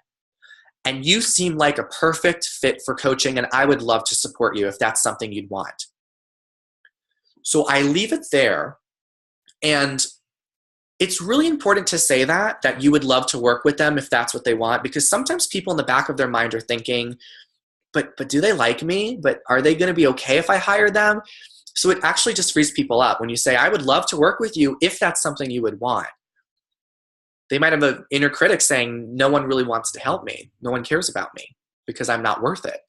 And you seem like a perfect fit for coaching, and I would love to support you if that's something you'd want. So I leave it there, and it's really important to say that you would love to work with them if that's what they want, because sometimes people in the back of their mind are thinking, but do they like me? But are they going to be okay if I hire them? So it actually just frees people up when you say, I would love to work with you if that's something you would want. They might have an inner critic saying, no one really wants to help me. No one cares about me because I'm not worth it.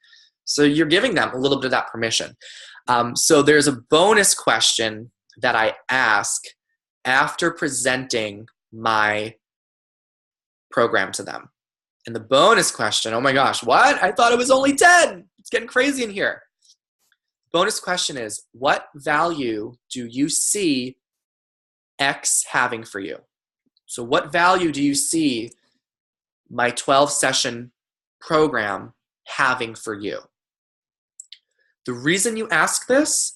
So you're giving them a little bit of that permission. So there's a bonus question that I ask after presenting my program to them. And the bonus question, oh my gosh, what? I thought it was only 10. It's getting crazy in here. Bonus question is, what value do you see X having for you? So what value do you see my 12-session program having for you? The reason you ask this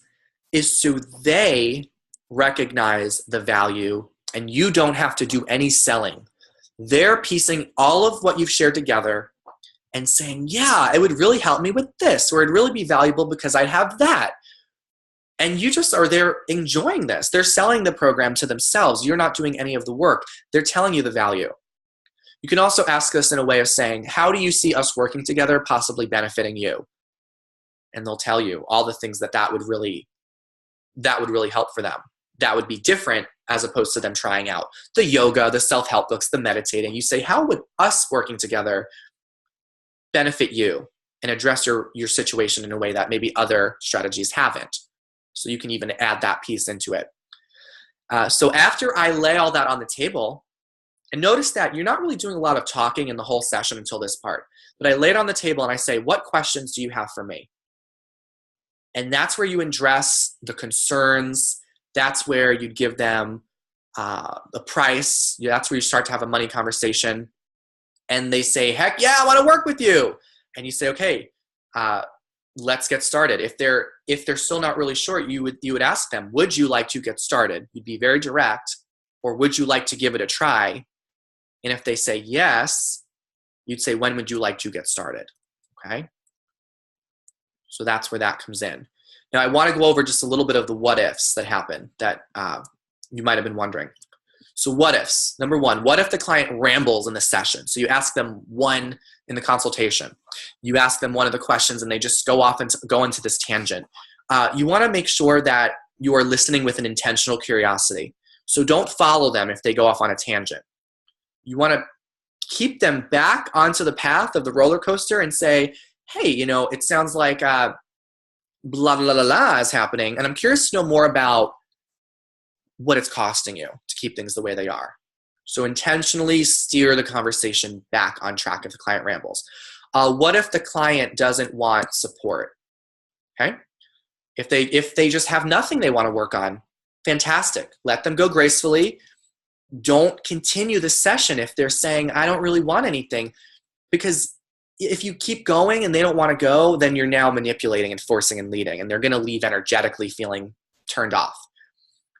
is so they recognize the value and you don't have to do any selling. They're piecing all of what you've shared together and saying, yeah, it would really help me with this, or it'd really be valuable because I'd have that. And you just are there enjoying this. They're selling the program to themselves. You're not doing any of the work. They're telling you the value. You can also ask us in a way of saying, how do you see us working together possibly benefiting you? And they'll tell you all the things that would really help for them. That would be different as opposed to them trying out the yoga, the self-help books, the meditating. You say, how would us working together benefit you and address your situation in a way that maybe other strategies haven't? So you can even add that piece into it. So after I lay all that on the table, and notice that you're not really doing a lot of talking in the whole session until this part, but I lay it on the table and I say, what questions do you have for me? And that's where you address the concerns. That's where you give them the price. That's where you start to have a money conversation. And they say, heck yeah, I want to work with you. And you say, okay, let's get started. If they're still not really sure, you would ask them, would you like to get started? You'd be very direct. Or would you like to give it a try? And if they say yes, you'd say, when would you like to get started? Okay. So that's where that comes in. Now I want to go over just a little bit of the what ifs that happen that you might have been wondering. So what ifs? Number one, what if the client rambles in the session? So you ask them one in the consultation. You ask them one of the questions and they just go off and go into this tangent. You want to make sure that you are listening with an intentional curiosity. So don't follow them if they go off on a tangent. You want to keep them back onto the path of the roller coaster and say, hey, it sounds like blah, blah, blah, blah is happening. And I'm curious to know more about what it's costing you to keep things the way they are. So intentionally steer the conversation back on track if the client rambles. What if the client doesn't want support? Okay. If they just have nothing they want to work on, fantastic. Let them go gracefully. Don't continue the session if they're saying, I don't really want anything. Because if you keep going and they don't want to go, then you're now manipulating and forcing and leading, and they're going to leave energetically feeling turned off.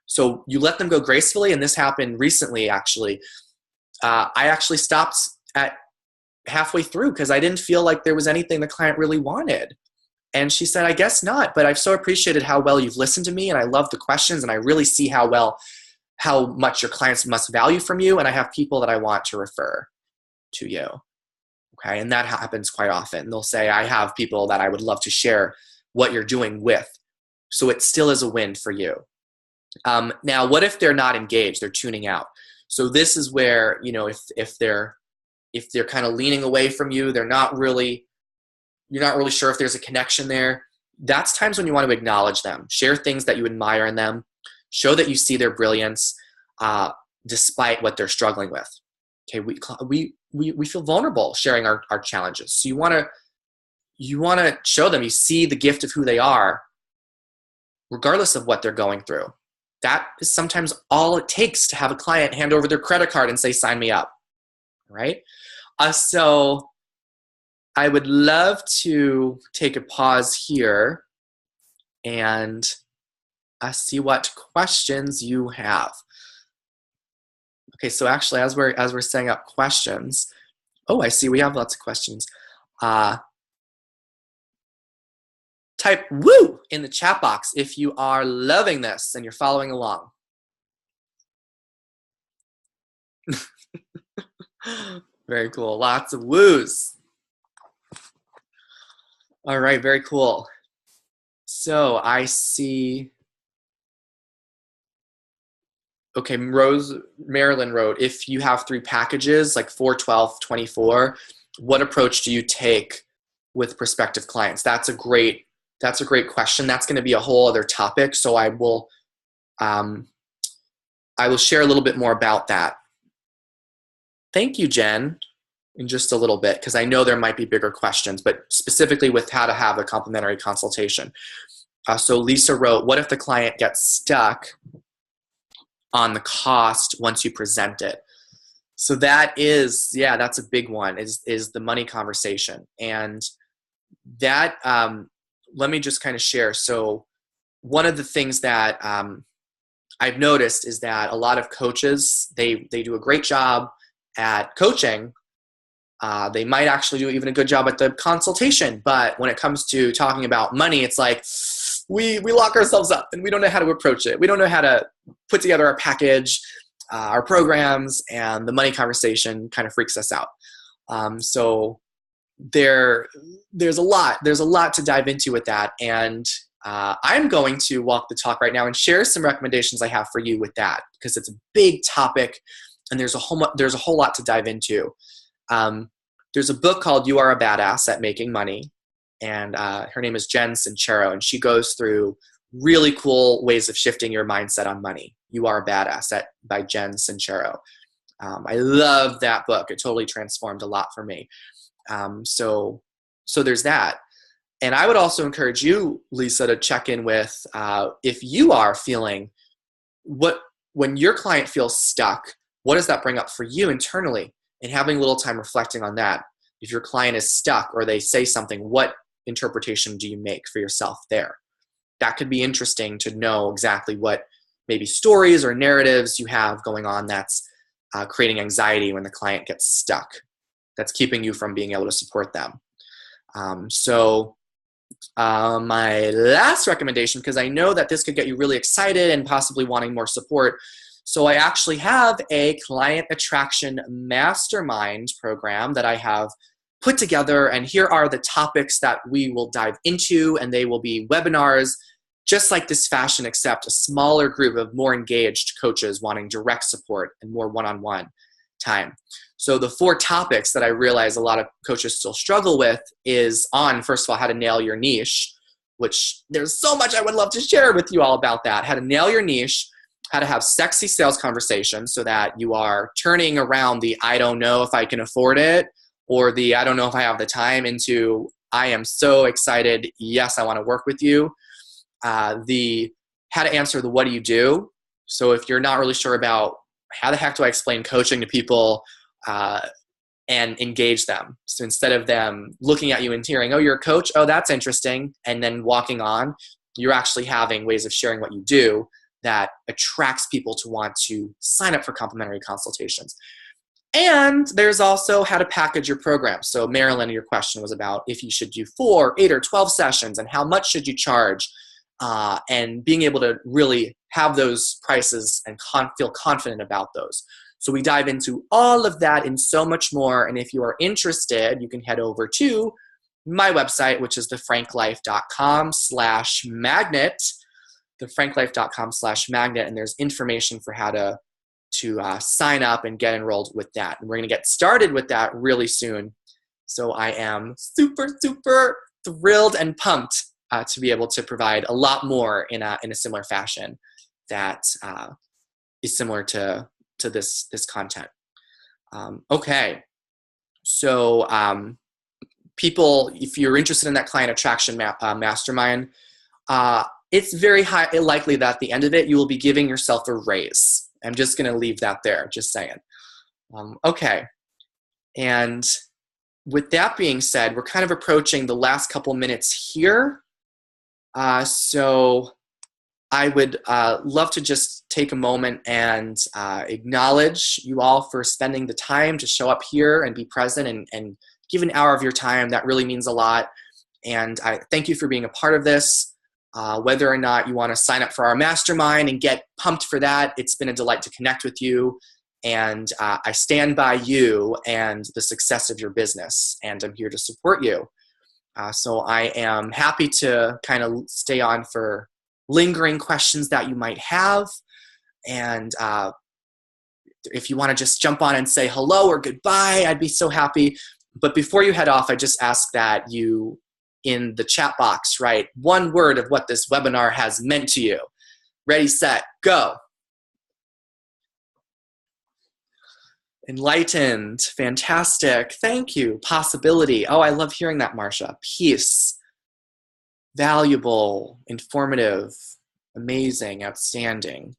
So you let them go gracefully, and this happened recently, actually. I actually stopped at halfway through because I didn't feel like there was anything the client really wanted. And she said, I guess not, but I've so appreciated how well you've listened to me, and I love the questions, and I really see how much your clients must value from you, and I have people that I want to refer to you. Okay. And that happens quite often. They'll say, I have people that I would love to share what you're doing with. So it still is a win for you. Now, what if they're not engaged? They're tuning out. So this is where, if they're kind of leaning away from you, you're not really sure if there's a connection there. That's times when you want to acknowledge them, share things that you admire in them, show that you see their brilliance, despite what they're struggling with. Okay, we feel vulnerable sharing our challenges. So you want to show them you see the gift of who they are, regardless of what they're going through. That is sometimes all it takes to have a client hand over their credit card and say, sign me up, right? So I would love to take a pause here and see what questions you have. Okay, so actually, as we're setting up questions, I see we have lots of questions. Type woo in the chat box if you are loving this and you're following along. Very cool. Lots of woos. All right, very cool. So I see. Okay, Marilyn wrote, if you have 3 packages, like 4, 12, 24, what approach do you take with prospective clients? That's a great question. That's going to be a whole other topic. So I will share a little bit more about that. Thank you, Jen, in just a little bit, because I know there might be bigger questions, but specifically with how to have a complimentary consultation. So Lisa wrote, what if the client gets stuck on the cost once you present it? So that is, that's a big one, is the money conversation. And that, let me just kind of share. So one of the things that I've noticed is that a lot of coaches, they do a great job at coaching. They might actually do even a good job at the consultation, but when it comes to talking about money, it's like we lock ourselves up and we don't know how to approach it. We don't know how to put together our package, our programs, and the money conversation kind of freaks us out. So there's a lot to dive into with that, and I'm going to walk the talk right now and share some recommendations I have for you with that, because it's a big topic and there's a whole lot to dive into. There's a book called You Are a Badass at Making Money, and her name is Jen Sincero, and she goes through really cool ways of shifting your mindset on money. You Are a Badass by Jen Sincero. I love that book. It totally transformed a lot for me. So there's that. And I would also encourage you, Lisa, to check in with if you are feeling when your client feels stuck, what does that bring up for you internally? And having a little time reflecting on that. If your client is stuck or they say something, what interpretation do you make for yourself there? That could be interesting to know exactly what maybe stories or narratives you have going on that's creating anxiety when the client gets stuck. That's keeping you from being able to support them. My last recommendation, because I know that this could get you really excited and possibly wanting more support. So I actually have a client attraction mastermind program that I have put together, and here are the topics that we will dive into, and they will be webinars just like this fashion, except a smaller group of more engaged coaches wanting direct support and more one-on-one time. So the 4 topics that I realize a lot of coaches still struggle with is on, first of all, how to nail your niche, which there's so much I would love to share with you all about that. How to nail your niche, how to have sexy sales conversations so that you are turning around the I don't know if I can afford it or the I don't know if I have the time into I am so excited, yes, I want to work with you. The how to answer the what do you do. So if you're not really sure about how the heck do I explain coaching to people and engage them. So instead of them looking at you and hearing, oh, you're a coach, oh, that's interesting, and then walking on, you're actually having ways of sharing what you do that attracts people to want to sign up for complimentary consultations. And there's also how to package your program. So Marilyn, your question was about if you should do 4, 8, or 12 sessions and how much should you charge, and being able to really have those prices and feel confident about those. So we dive into all of that and so much more. And if you are interested, you can head over to my website, which is thefranklife.com/magnet, thefranklife.com/magnet, and there's information for how to sign up and get enrolled with that. And we're going to get started with that really soon. So I am super, super thrilled and pumped to be able to provide a lot more in a similar fashion that is similar to this content. Okay, so people, if you're interested in that client attraction mastermind, it's very likely that at the end of it, you will be giving yourself a raise. I'm just going to leave that there, just saying. Okay, and with that being said, we're kind of approaching the last couple minutes here. So I would love to just take a moment and acknowledge you all for spending the time to show up here and be present and give an hour of your time. That really means a lot. And I thank you for being a part of this. Whether or not you want to sign up for our mastermind and get pumped for that, it's been a delight to connect with you. And I stand by you and the success of your business, and I'm here to support you. So I am happy to kind of stay on for lingering questions that you might have. And if you want to just jump on and say hello or goodbye, I'd be so happy. But before you head off, I just ask that you, in the chat box, write one word of what this webinar has meant to you. Ready, set, go. Enlightened, fantastic, thank you. Possibility, oh, I love hearing that, Marcia. Peace, valuable, informative, amazing, outstanding.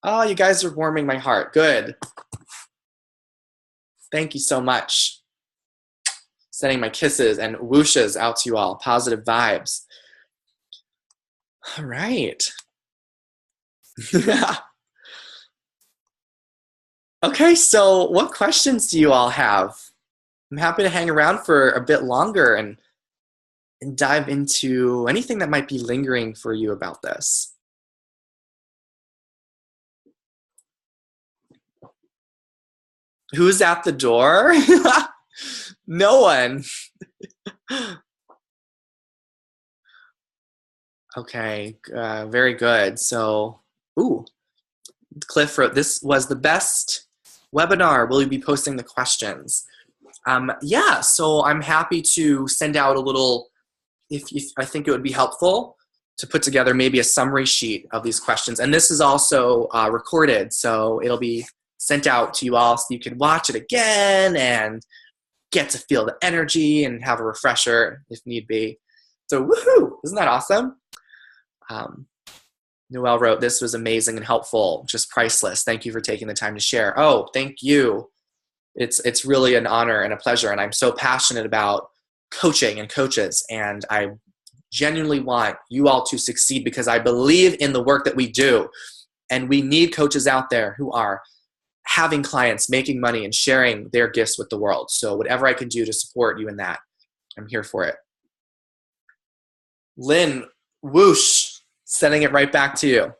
Oh, you guys are warming my heart, good. Thank you so much. Sending my kisses and whooshes out to you all, positive vibes. All right. Okay, so what questions do you all have? I'm happy to hang around for a bit longer and dive into anything that might be lingering for you about this. Who's at the door? No one. Okay, very good. So, Cliff wrote, this was the best webinar. Will you be posting the questions? Yeah, so I'm happy to send out a little, if I think it would be helpful to put together maybe a summary sheet of these questions. And this is also recorded, so it'll be sent out to you all so you can watch it again and get to feel the energy and have a refresher if need be. So woohoo, isn't that awesome? Noelle wrote, this was amazing and helpful, just priceless. Thank you for taking the time to share. Oh, thank you. It's really an honor and a pleasure, and I'm so passionate about coaching and coaches, and I genuinely want you all to succeed because I believe in the work that we do, and we need coaches out there who are having clients, making money, and sharing their gifts with the world. So whatever I can do to support you in that, I'm here for it. Lynn, whoosh, sending it right back to you.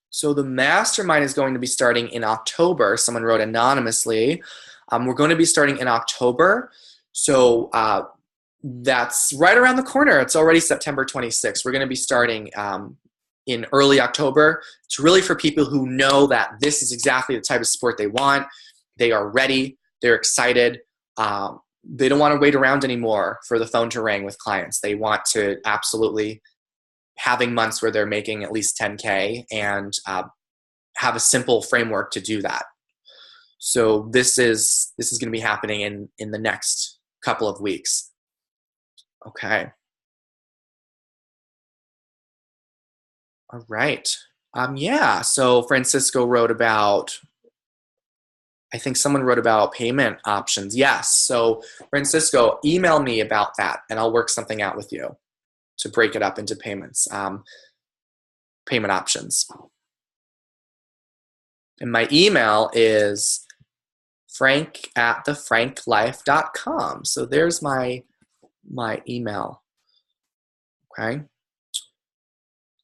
So the mastermind is going to be starting in October. Someone wrote anonymously. We're going to be starting in October. So that's right around the corner. It's already September 26th. We're going to be starting in early October. It's really for people who know that this is exactly the type of support they want. They are ready. They're excited. They don't want to wait around anymore for the phone to ring with clients. They want to absolutely having months where they're making at least 10K and have a simple framework to do that. So this is going to be happening in the next couple of weeks. Okay. All right. Yeah. So Francisco wrote about, I think someone wrote about payment options. Yes. So Francisco, email me about that and I'll work something out with you to break it up into payments, payment options. And my email is frank@thefranklife.com. So there's my email. Okay.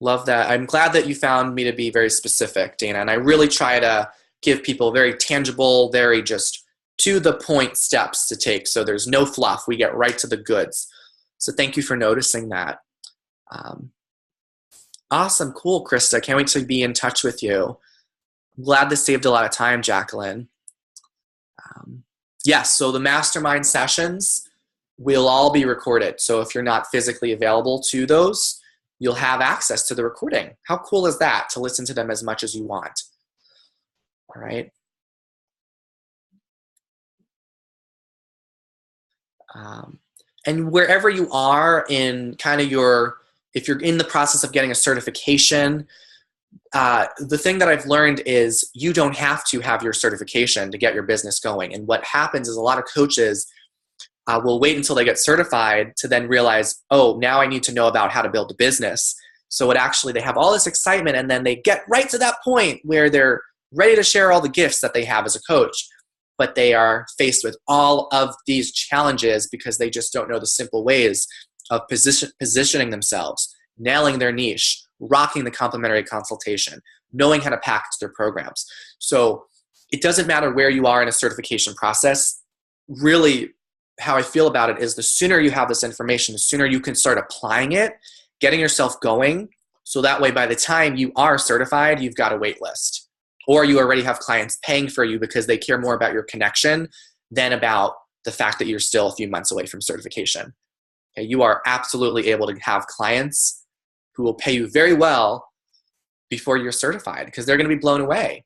Love that. I'm glad that you found me to be very specific, Dana. And I really try to give people very tangible, very just to the point steps to take. So there's no fluff. We get right to the goods. So thank you for noticing that. Um, awesome. Cool, Krista. Can't wait to be in touch with you. I'm glad this saved a lot of time, Jacqueline. Yes, so the mastermind sessions will all be recorded. So if you're not physically available to those, you'll have access to the recording. How cool is that, to listen to them as much as you want? All right. And wherever you are in kind of if you're in the process of getting a certification, the thing that I've learned is you don't have to have your certification to get your business going. And what happens is a lot of coaches will wait until they get certified to then realize, oh, now I need to know about how to build a business. So they have all this excitement, and then they get right to that point where they're ready to share all the gifts that they have as a coach, but they are faced with all of these challenges because they just don't know the simple ways of positioning themselves, nailing their niche, rocking the complimentary consultation, knowing how to package their programs. So it doesn't matter where you are in a certification process. Really, how I feel about it is the sooner you have this information, the sooner you can start applying it, getting yourself going. So that way, by the time you are certified, you've got a wait list. Or you already have clients paying for you because they care more about your connection than about the fact that you're still a few months away from certification. Okay, you are absolutely able to have clients who will pay you very well before you're certified, because they're going to be blown away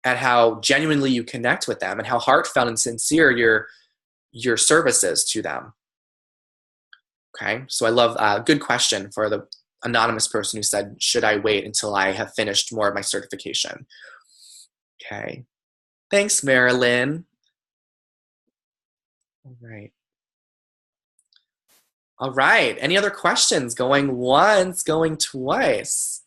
at how genuinely you connect with them and how heartfelt and sincere your service is to them. Okay, so I love good question for the anonymous person who said, should I wait until I have finished more of my certification? Okay, thanks, Marilyn. All right. All right, any other questions? Going once, going twice.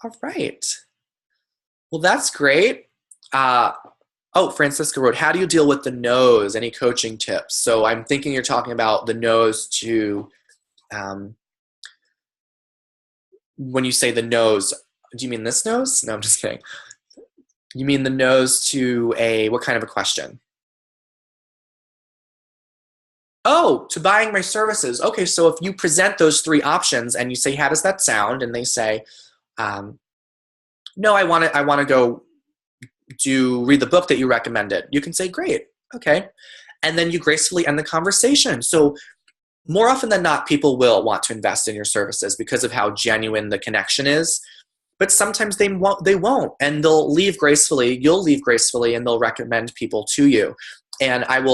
All right. Well, that's great. Francisca wrote, how do you deal with the no's? Any coaching tips? So I'm thinking you're talking about the no's to, when you say the no's, do you mean this nose? No, I'm just kidding. You mean the no's to what kind of a question? Oh, to buying my services. Okay, so if you present those three options and you say, how does that sound? And they say, no, I want to go read the book that you recommended. You can say, great, okay. And then you gracefully end the conversation. So more often than not, people will want to invest in your services because of how genuine the connection is. But sometimes they won't, and they'll leave gracefully. You'll leave gracefully, and they'll recommend people to you. And I'm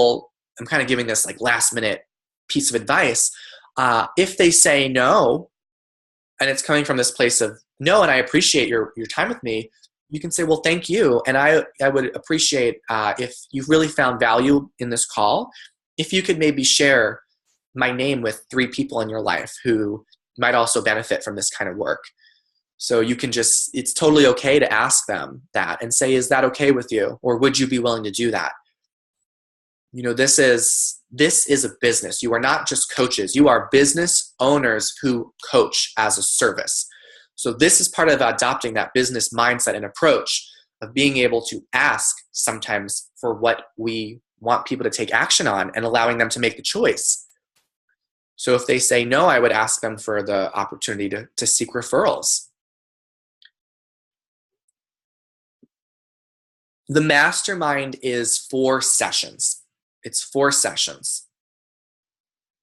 kind of giving this like last minute piece of advice. If they say no, and it's coming from this place of no, and I appreciate your time with me, you can say, well, thank you. And I would appreciate if you've really found value in this call, if you could maybe share my name with 3 people in your life who might also benefit from this kind of work. So you can it's totally okay to ask them that and say, is that okay with you? Or would you be willing to do that? You know, this is a business. You are not just coaches. You are business owners who coach as a service. So this is part of adopting that business mindset and approach of being able to ask sometimes for what we want people to take action on and allowing them to make the choice. So if they say no, I would ask them for the opportunity to seek referrals. The mastermind is 4 sessions. It's 4 sessions,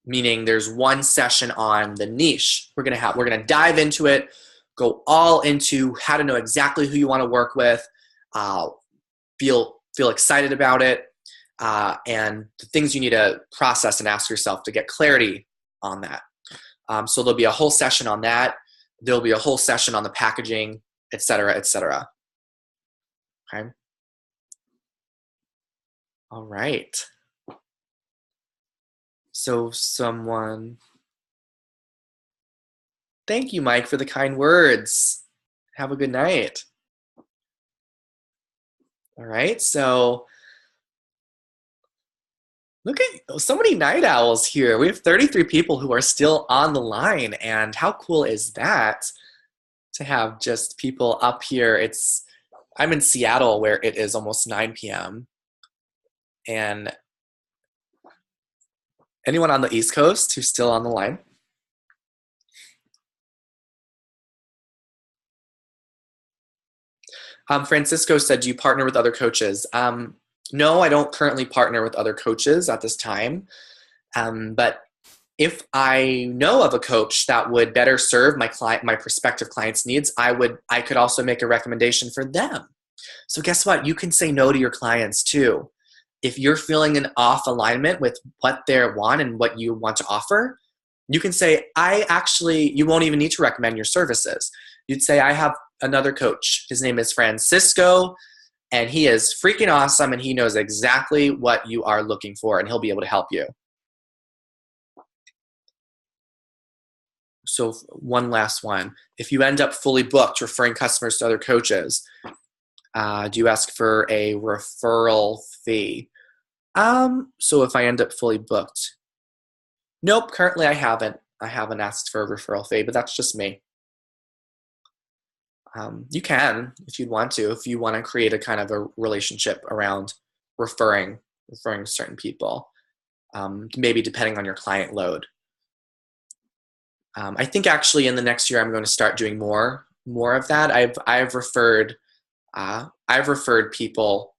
meaning there's 1 session on the niche. We're gonna dive into it, go all into how to know exactly who you want to work with, feel excited about it, and the things you need to process and ask yourself to get clarity on that. So there'll be a whole session on that. There'll be a whole session on the packaging, et cetera, et cetera. Okay. All right. So thank you, Mike, for the kind words. Have a good night. All right. So Look at so many night owls here. We have 33 people who are still on the line, and how cool is that to have just people up here? I'm in Seattle where it is almost 9 p.m. And anyone on the East Coast who's still on the line? Francisco said, do you partner with other coaches? No, I don't currently partner with other coaches at this time. But if I know of a coach that would better serve my prospective clients' needs, I could also make a recommendation for them. So guess what? You can say no to your clients too. If you're feeling an off alignment with what they want and what you want to offer, you can say, you won't even need to recommend your services. You'd say, I have another coach. His name is Francisco, and he is freaking awesome, and he knows exactly what you are looking for, and he'll be able to help you. So one last one. If you end up fully booked referring customers to other coaches, do you ask for a referral fee? So if I end up fully booked, nope, currently I haven't. I haven't asked for a referral fee, but that's just me. You can, if you'd want to, if you want to create a kind of a relationship around referring certain people, maybe depending on your client load. I think actually in the next year I'm going to start doing more of that. I've referred people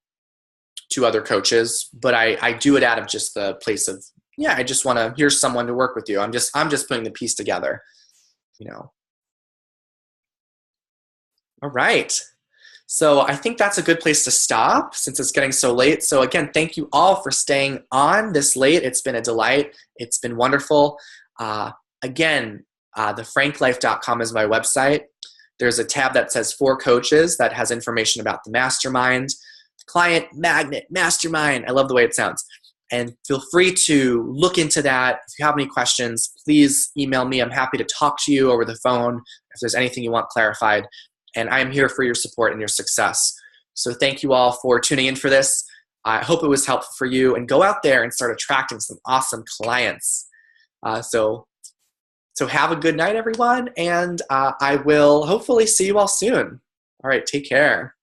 to other coaches, but I do it out of just the place of, yeah, I just want to, here's someone to work with you. I'm just putting the piece together, you know. All right. So I think that's a good place to stop since it's getting so late. So again, thank you all for staying on this late. It's been a delight. It's been wonderful. Again, thefranklife.com is my website. There's a tab that says For Coaches that has information about the mastermind, client magnet, mastermind. I love the way it sounds. And feel free to look into that. If you have any questions, please email me. I'm happy to talk to you over the phone if there's anything you want clarified. And I am here for your support and your success. So thank you all for tuning in for this. I hope it was helpful for you. And go out there and start attracting some awesome clients. So have a good night, everyone. And I will hopefully see you all soon. All right, take care.